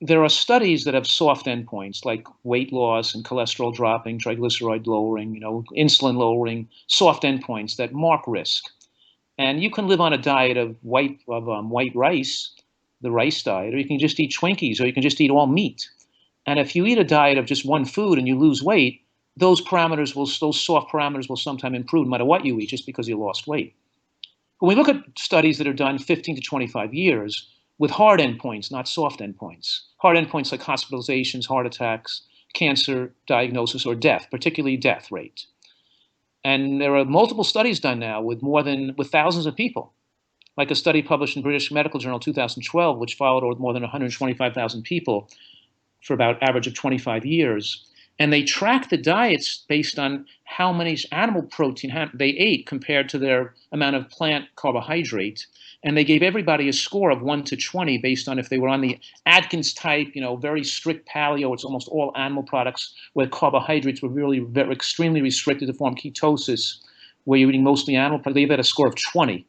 there are studies that have soft endpoints like weight loss and cholesterol dropping, triglyceride lowering, insulin lowering, soft endpoints that mark risk. And you can live on a diet of white rice, the rice diet, or you can just eat Twinkies, or you can just eat all meat. And if you eat a diet of just one food and you lose weight, those soft parameters will sometime improve no matter what you eat, just because you lost weight. When we look at studies that are done 15 to 25 years, with hard endpoints, not soft endpoints. Hard endpoints like hospitalizations, heart attacks, cancer diagnosis, or death, particularly death rate. And there are multiple studies done now with thousands of people, like a study published in British Medical Journal 2012, which followed more than 125,000 people for about average of 25 years. And they tracked the diets based on how many animal protein they ate compared to their amount of plant carbohydrate. And they gave everybody a score of 1 to 20 based on if they were on the Atkins type, very strict paleo. It's almost all animal products where carbohydrates were really extremely restricted to form ketosis, where you're eating mostly animal products. They had a score of 20.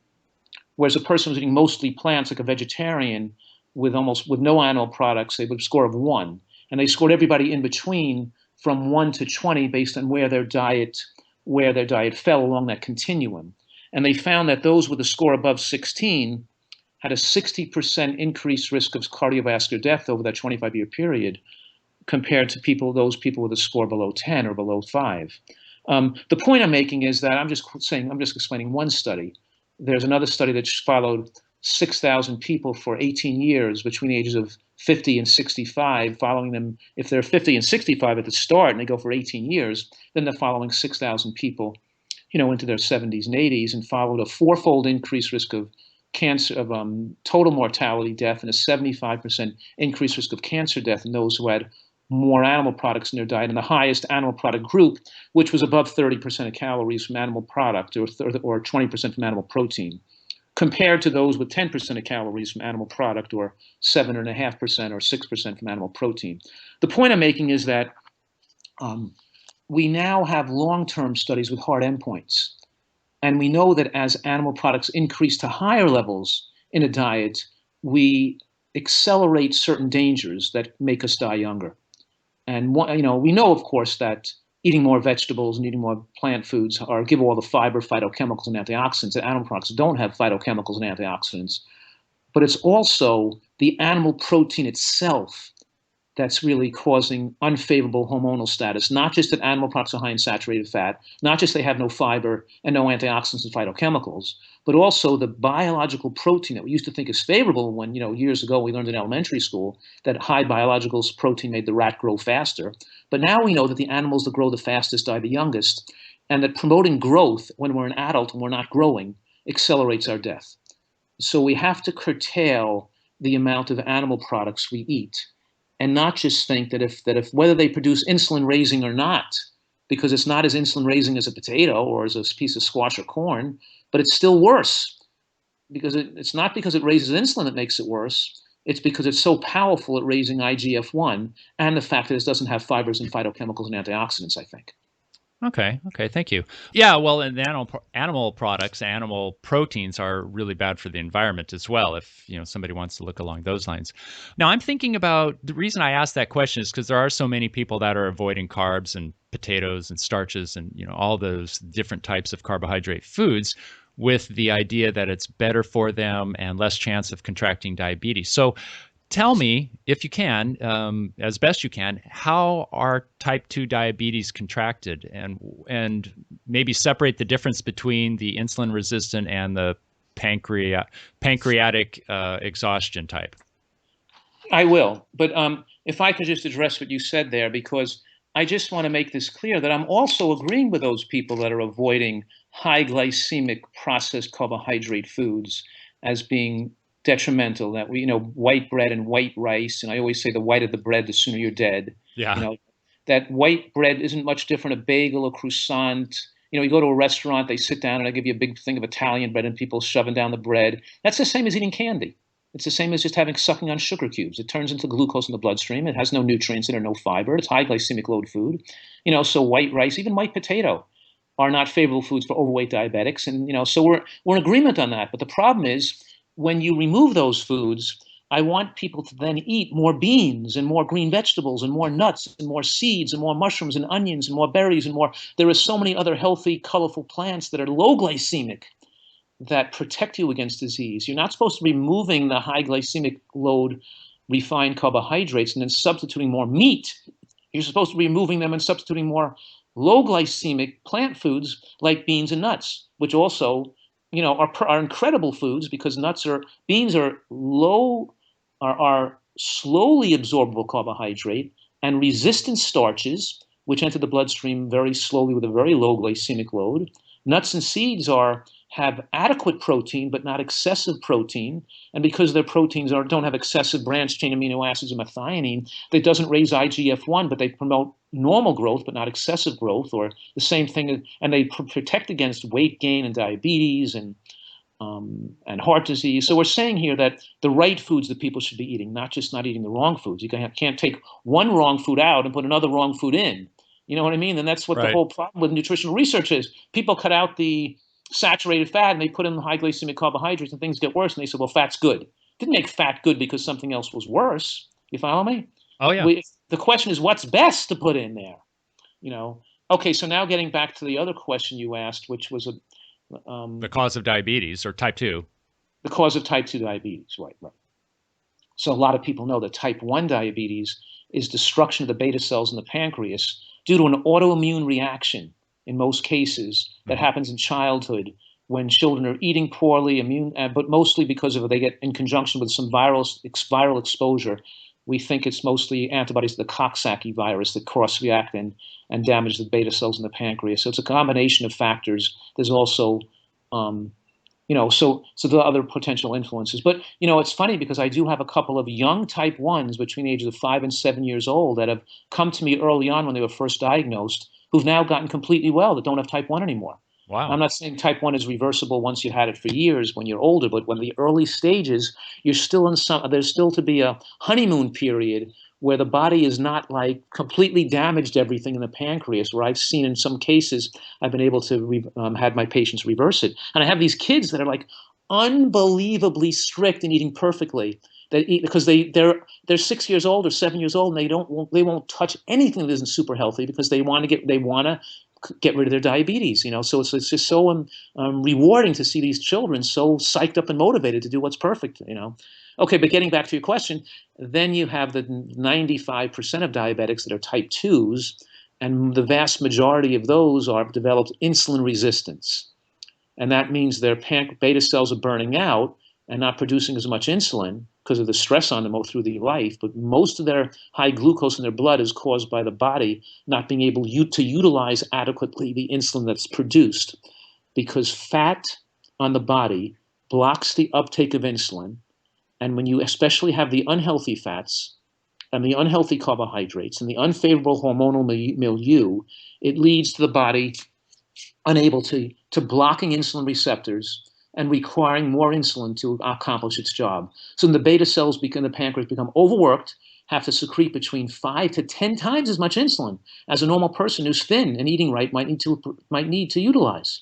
Whereas a person was eating mostly plants, like a vegetarian, with no animal products, they would have a score of 1. And they scored everybody in between from 1 to 20 based on where their diet fell along that continuum. And they found that those with a score above 16 had a 60% increased risk of cardiovascular death over that 25-year period compared to those people with a score below 10 or below 5. The point I'm making is that I'm just explaining one study. There's another study that followed 6,000 people for 18 years between the ages of 50 and 65, following them. If they're 50 and 65 at the start and they go for 18 years, then they're following 6,000 people into their 70s and 80s, and followed a 4-fold increased risk of cancer, of total mortality, death, and a 75% increased risk of cancer death in those who had more animal products in their diet, and the highest animal product group, which was above 30% of calories from animal product or 20% from animal protein, compared to those with 10% of calories from animal product or 7.5% or 6% from animal protein. The point I'm making is that we now have long-term studies with hard endpoints. And we know that as animal products increase to higher levels in a diet, we accelerate certain dangers that make us die younger. And we know, of course, that eating more vegetables and eating more plant foods give all the fiber, phytochemicals, and antioxidants. And animal products don't have phytochemicals and antioxidants. But it's also the animal protein itself that's really causing unfavorable hormonal status. Not just that animal products are high in saturated fat, not just they have no fiber and no antioxidants and phytochemicals, but also the biological protein that we used to think is favorable when, years ago we learned in elementary school that high biological protein made the rat grow faster. But now we know that the animals that grow the fastest die the youngest, and that promoting growth when we're an adult and we're not growing accelerates our death. So we have to curtail the amount of animal products we eat, and not just think that if whether they produce insulin raising or not, because it's not as insulin raising as a potato or as a piece of squash or corn, but it's still worse because it's not because it raises insulin that makes it worse. It's because it's so powerful at raising IGF-1 and the fact that it doesn't have fibers and phytochemicals and antioxidants, I think. Okay, thank you. Yeah, well, and animal products, animal proteins are really bad for the environment as well, if somebody wants to look along those lines. Now, I'm thinking about the reason I asked that question is because there are so many people that are avoiding carbs and potatoes and starches and all those different types of carbohydrate foods with the idea that it's better for them and less chance of contracting diabetes. So tell me, if you can, as best you can, how are type 2 diabetes contracted, and maybe separate the difference between the insulin resistant and the pancreatic exhaustion type? I will, but if I could just address what you said there, because I just want to make this clear that I'm also agreeing with those people that are avoiding high glycemic processed carbohydrate foods as being detrimental, that white bread and white rice, and I always say the whiter the bread, the sooner you're dead. Yeah. That white bread isn't much different, a bagel, a croissant. You go to a restaurant, they sit down and they give you a big thing of Italian bread and people shoving down the bread. That's the same as eating candy. It's the same as just sucking on sugar cubes. It turns into glucose in the bloodstream. It has no nutrients in it or no fiber. It's high glycemic load food. So white rice, even white potato, are not favorable foods for overweight diabetics. And so we're in agreement on that. But the problem is, when you remove those foods, I want people to then eat more beans and more green vegetables and more nuts and more seeds and more mushrooms and onions and more berries and more. There are so many other healthy, colorful plants that are low glycemic that protect you against disease. You're not supposed to be removing the high glycemic load refined carbohydrates and then substituting more meat. You're supposed to be removing them and substituting more low glycemic plant foods like beans and nuts, which also are incredible foods, because beans are slowly absorbable carbohydrate and resistant starches, which enter the bloodstream very slowly with a very low glycemic load. Nuts and seeds have adequate protein, but not excessive protein. And because their proteins don't have excessive branched chain amino acids and methionine, that doesn't raise IGF-1, but they promote normal growth, but not excessive growth, or the same thing. And they protect against weight gain and diabetes and heart disease. So we're saying here that the right foods that people should be eating, not eating the wrong foods. You can't take one wrong food out and put another wrong food in. You know what I mean? And that's what Right. The whole problem with nutritional research is. People cut out the saturated fat and they put in the high glycemic carbohydrates and things get worse. And they say, well, fat's good. Didn't make fat good because something else was worse. You follow me? Oh, yeah. The question is, what's best to put in there? Okay, so now getting back to the other question you asked, which was The cause of diabetes, or type 2. The cause of type 2 diabetes, right. So a lot of people know that type 1 diabetes is destruction of the beta cells in the pancreas due to an autoimmune reaction in most cases that happens in childhood when children are eating poorly, but mostly because they get in conjunction with some viral exposure. We think it's mostly antibodies to the Coxsackie virus that cross-react and damage the beta cells in the pancreas. So it's a combination of factors. There's also, so there are other potential influences. But, it's funny because I do have a couple of young type 1s between the ages of 5 and 7 years old that have come to me early on when they were first diagnosed, who've now gotten completely well, that don't have type 1 anymore. Wow. I'm not saying type 1 is reversible once you've had it for years when you're older, but when the early stages, you're still in there's still to be a honeymoon period where the body is not like completely damaged everything in the pancreas, where I've seen in some cases, I've been able to had my patients reverse it. And I have these kids that are like unbelievably strict in eating perfectly. They eat because they're 6 years old or 7 years old, and they won't touch anything that isn't super healthy because they want to get rid of their diabetes. So it's just so rewarding to see these children so psyched up and motivated to do what's perfect. Okay, but getting back to your question, then you have the 95% of diabetics that are type 2s, and the vast majority of those are developed insulin resistance. And that means their beta cells are burning out and not producing as much insulin because of the stress on them through the life. But most of their high glucose in their blood is caused by the body not being able to utilize adequately the insulin that's produced, because fat on the body blocks the uptake of insulin. And when you especially have the unhealthy fats and the unhealthy carbohydrates and the unfavorable hormonal milieu, it leads to the body unable to blocking insulin receptors and requiring more insulin to accomplish its job. So when the beta cells the pancreas become overworked, have to secrete between 5 to 10 times as much insulin as a normal person who's thin and eating right might need to utilize.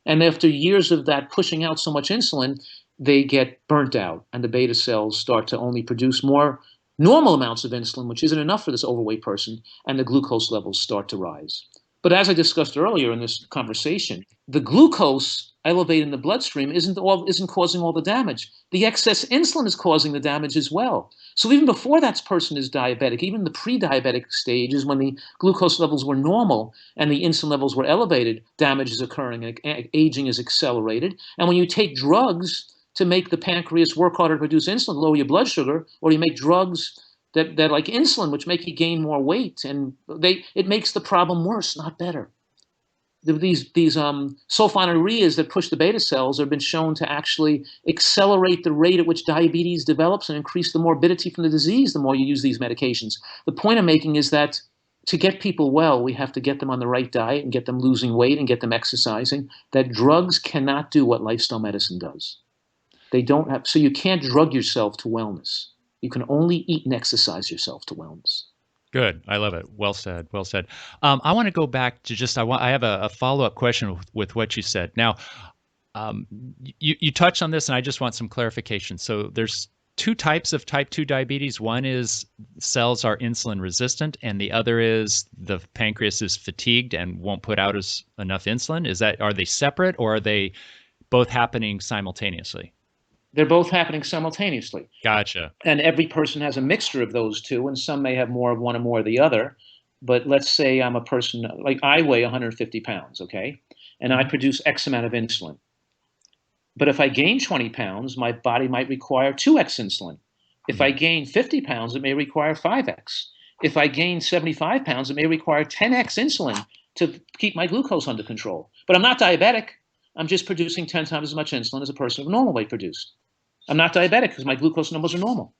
And after years of that pushing out so much insulin, they get burnt out, and the beta cells start to only produce more normal amounts of insulin, which isn't enough for this overweight person, and the glucose levels start to rise. But as I discussed earlier in this conversation, the glucose elevated in the bloodstream isn't causing all the damage. The excess insulin is causing the damage as well. So even before that person is diabetic, even the pre-diabetic stage is when the glucose levels were normal and the insulin levels were elevated, damage is occurring and aging is accelerated. And when you take drugs to make the pancreas work harder to produce insulin, lower your blood sugar, or you make drugs that like insulin, which make you gain more weight, and it makes the problem worse, not better. These sulfonylureas that push the beta cells have been shown to actually accelerate the rate at which diabetes develops and increase the morbidity from the disease the more you use these medications. The point I'm making is that to get people well, we have to get them on the right diet and get them losing weight and get them exercising. That drugs cannot do what lifestyle medicine does. So you can't drug yourself to wellness. You can only eat and exercise yourself to wellness. Good. I love it. Well said. Well said. I want to go back to I have a follow-up question with what you said. Now, you touched on this, and I just want some clarification. So there's two types of type 2 diabetes. One is cells are insulin resistant, and the other is the pancreas is fatigued and won't put out enough insulin. Are they separate, or are they both happening simultaneously? They're both happening simultaneously. Gotcha. And every person has a mixture of those two, and some may have more of one or more of the other. But let's say I'm a person, like I weigh 150 pounds, okay? And I produce X amount of insulin. But if I gain 20 pounds, my body might require 2X insulin. If I gain 50 pounds, it may require 5X. If I gain 75 pounds, it may require 10X insulin to keep my glucose under control. But I'm not diabetic. I'm just producing 10 times as much insulin as a person of normal weight produced. I'm not diabetic because my glucose numbers are normal.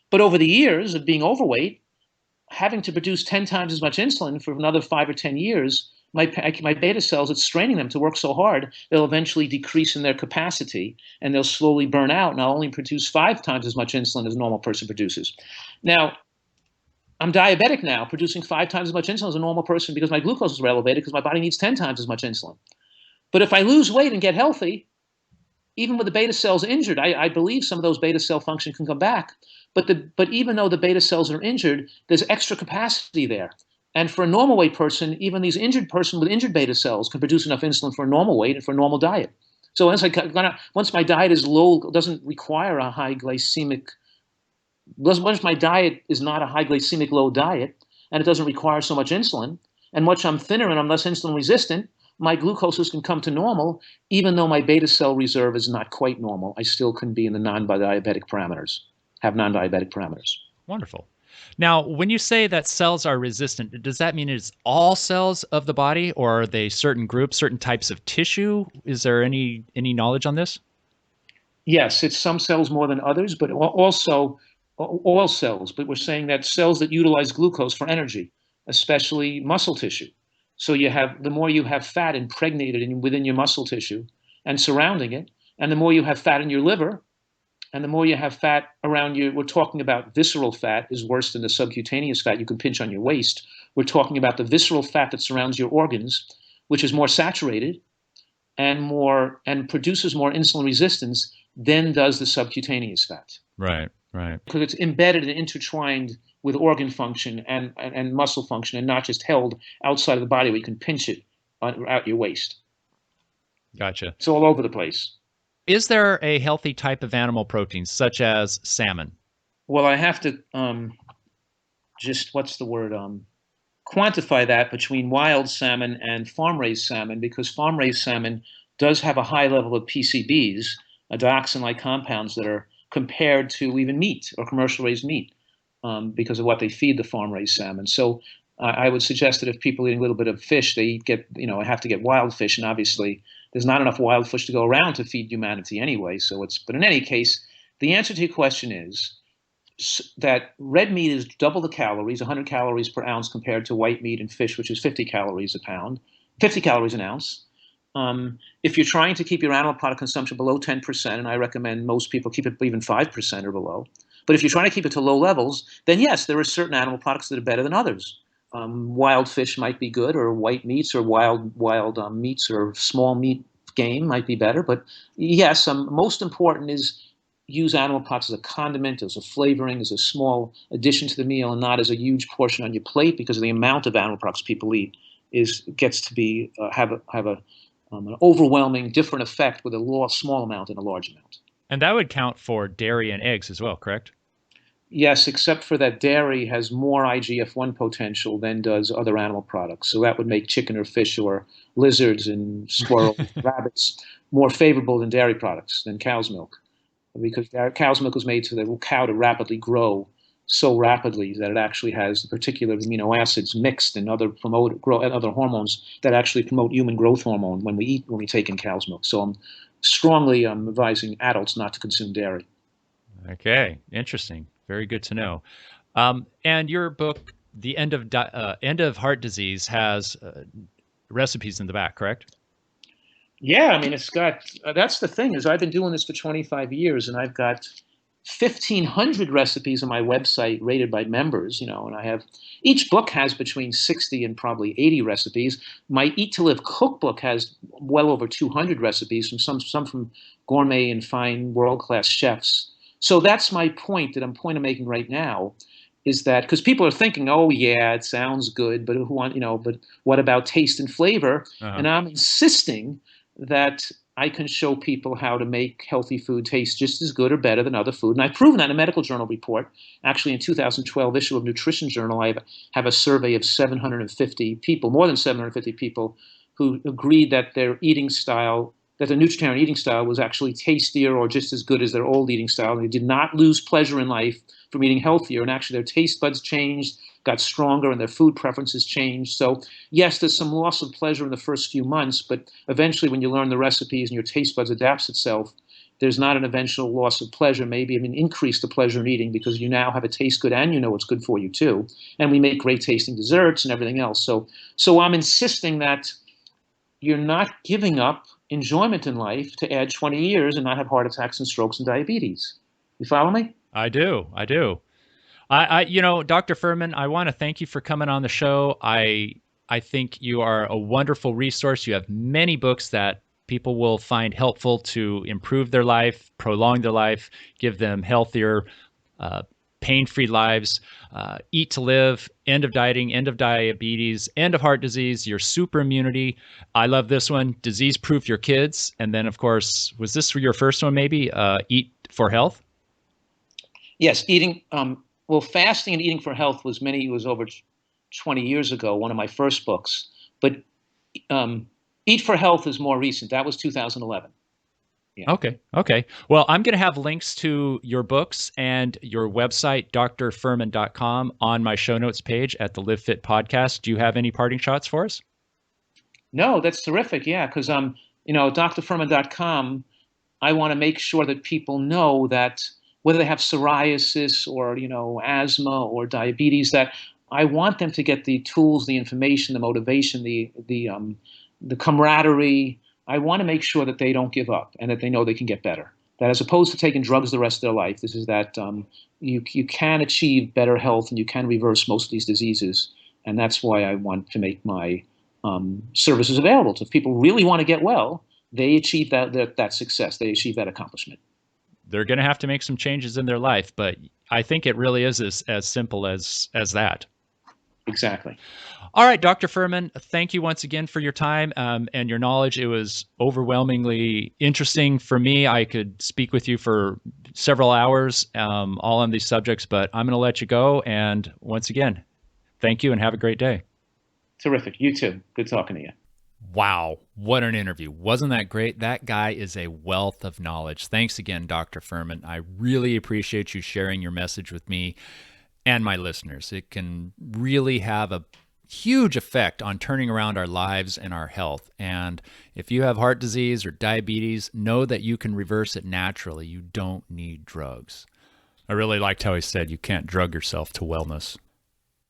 But over the years of being overweight, having to produce 10 times as much insulin for another 5 or 10 years, my beta cells, it's straining them to work so hard, they'll eventually decrease in their capacity, and they'll slowly burn out and I'll only produce 5 times as much insulin as a normal person produces. Now, I'm diabetic now, producing 5 times as much insulin as a normal person because my glucose is elevated because my body needs 10 times as much insulin. But if I lose weight and get healthy, even with the beta cells injured, I believe some of those beta cell function can come back. But even though the beta cells are injured, there's extra capacity there. And for a normal weight person, even these injured person with injured beta cells can produce enough insulin for a normal weight and for a normal diet. So once my diet is low, doesn't require a high glycemic, once my diet is not a high glycemic low diet, and it doesn't require so much insulin, and once I'm thinner and I'm less insulin resistant, my glucoses can come to normal, even though my beta cell reserve is not quite normal. I still can be in the non-diabetic parameters, have non-diabetic parameters. Wonderful. Now, when you say that cells are resistant, does that mean it's all cells of the body, or are they certain groups, certain types of tissue? Is there any knowledge on this? Yes, it's some cells more than others, but also all cells. But we're saying that cells that utilize glucose for energy, especially muscle tissue, So the more you have fat impregnated within your muscle tissue and surrounding it, and the more you have fat in your liver, and the more you have fat around you. We're talking about visceral fat is worse than the subcutaneous fat you can pinch on your waist. We're talking about the visceral fat that surrounds your organs, which is more saturated and produces more insulin resistance than does the subcutaneous fat. Right, right. Because it's embedded and intertwined with organ function and muscle function, and not just held outside of the body where you can pinch it out your waist. Gotcha. It's all over the place. Is there a healthy type of animal protein, such as salmon? Well, I have to quantify that between wild salmon and farm-raised salmon, because farm-raised salmon does have a high level of PCBs, dioxin-like compounds that are compared to even meat or commercial-raised meat because of what they feed the farm-raised salmon. So I would suggest that if people eat a little bit of fish, they have to get wild fish, and obviously there's not enough wild fish to go around to feed humanity anyway. But in any case, the answer to your question is that red meat is double the calories, 100 calories per ounce, compared to white meat and fish, which is 50 calories an ounce. If you're trying to keep your animal product consumption below 10%, and I recommend most people keep it even 5% or below, but if you're trying to keep it to low levels, then yes, there are certain animal products that are better than others. Wild fish might be good, or white meats, or wild meats, or small meat game might be better. But yes, most important is use animal products as a condiment, as a flavoring, as a small addition to the meal, and not as a huge portion on your plate, because of the amount of animal products people eat gets to be have an overwhelming different effect with a small amount and a large amount. And that would count for dairy and eggs as well, correct? Yes, except for that dairy has more IGF-1 potential than does other animal products. So that would make chicken or fish or lizards and squirrels, rabbits more favorable than dairy products, than cow's milk. Because cow's milk was made for the cow to rapidly grow so rapidly that it actually has the particular amino acids mixed and other hormones that actually promote human growth hormone when we take in cow's milk. So I'm strongly advising adults not to consume dairy. Okay, interesting. Very good to know. And your book, The End of Heart Disease, has recipes in the back, correct? Yeah, I mean, it's got, that's the thing, is I've been doing this for 25 years, and I've got 1,500 recipes on my website rated by members, and I have, each book has between 60 and probably 80 recipes. My Eat to Live cookbook has well over 200 recipes, from some from gourmet and fine world-class chefs. So that's my point I'm making right now, is that because people are thinking, oh yeah, it sounds good, but but what about taste and flavor? Uh-huh. And I'm insisting that I can show people how to make healthy food taste just as good or better than other food. And I've proven that in a medical journal report. Actually, in 2012 issue of Nutrition Journal, I have a survey of 750 people, more than 750 people, who agreed that their eating style, that the Nutritarian eating style was actually tastier or just as good as their old eating style. And they did not lose pleasure in life from eating healthier. And actually their taste buds changed, got stronger, and their food preferences changed. So yes, there's some loss of pleasure in the first few months, but eventually when you learn the recipes and your taste buds adapts itself, there's not an eventual loss of pleasure, maybe increase the pleasure in eating, because you now have it taste good and you know it's good for you too. And we make great tasting desserts and everything else. So I'm insisting that you're not giving up enjoyment in life to add 20 years and not have heart attacks and strokes and diabetes. You follow me? I do. Dr. Fuhrman, I want to thank you for coming on the show. I think you are a wonderful resource. You have many books that people will find helpful to improve their life, prolong their life, give them healthier, pain-free lives. Eat to Live, End of Dieting, End of Diabetes, End of Heart Disease, Your Super Immunity. I love this one, Disease-Proof Your Kids. And then, of course, was this your first one maybe, Eat for Health? Yes, fasting and eating for health was over 20 years ago, one of my first books. But Eat for Health is more recent. That was 2011. Yeah. Okay. Well, I'm going to have links to your books and your website, drfuhrman.com, on my show notes page at the Live Fit podcast. Do you have any parting shots for us? No, that's terrific. Yeah, because drfuhrman.com, I want to make sure that people know that whether they have psoriasis or asthma or diabetes, that I want them to get the tools, the information, the motivation, the camaraderie. I want to make sure that they don't give up and that they know they can get better. That as opposed to taking drugs the rest of their life, this is that you can achieve better health and you can reverse most of these diseases. And that's why I want to make my services available. So if people really want to get well, they achieve that success. They achieve that accomplishment. They're going to have to make some changes in their life, but I think it really is as simple as that. Exactly. All right, Dr. Fuhrman, thank you once again for your time and your knowledge. It was overwhelmingly interesting for me. I could speak with you for several hours all on these subjects, but I'm going to let you go. And once again, thank you and have a great day. Terrific. You too. Good talking to you. Wow, what an interview. Wasn't that great? That guy is a wealth of knowledge. Thanks again, Dr. Fuhrman. I really appreciate you sharing your message with me and my listeners. It can really have a huge effect on turning around our lives and our health. And if you have heart disease or diabetes, know that you can reverse it naturally. You don't need drugs. I really liked how he said you can't drug yourself to wellness.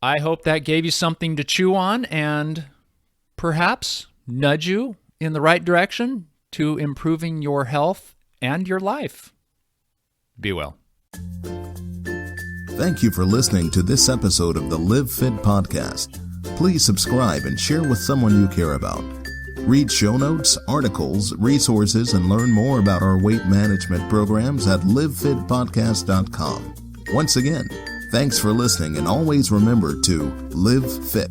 I hope that gave you something to chew on and perhaps nudge you in the right direction to improving your health and your life. Be well. Thank you for listening to this episode of the Live Fit Podcast. Please subscribe and share with someone you care about. Read show notes, articles, resources, and learn more about our weight management programs at livefitpodcast.com. Once again, thanks for listening, and always remember to live fit.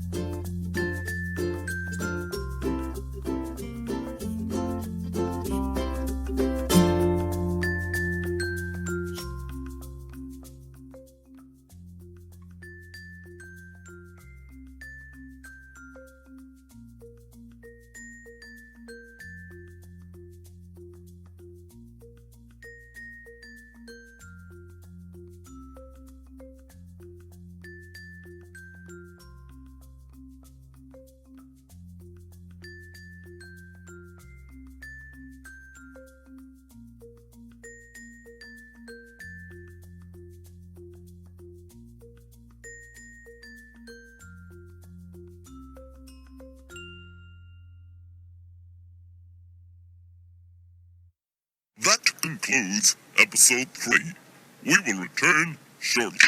That concludes episode 3. We will return shortly.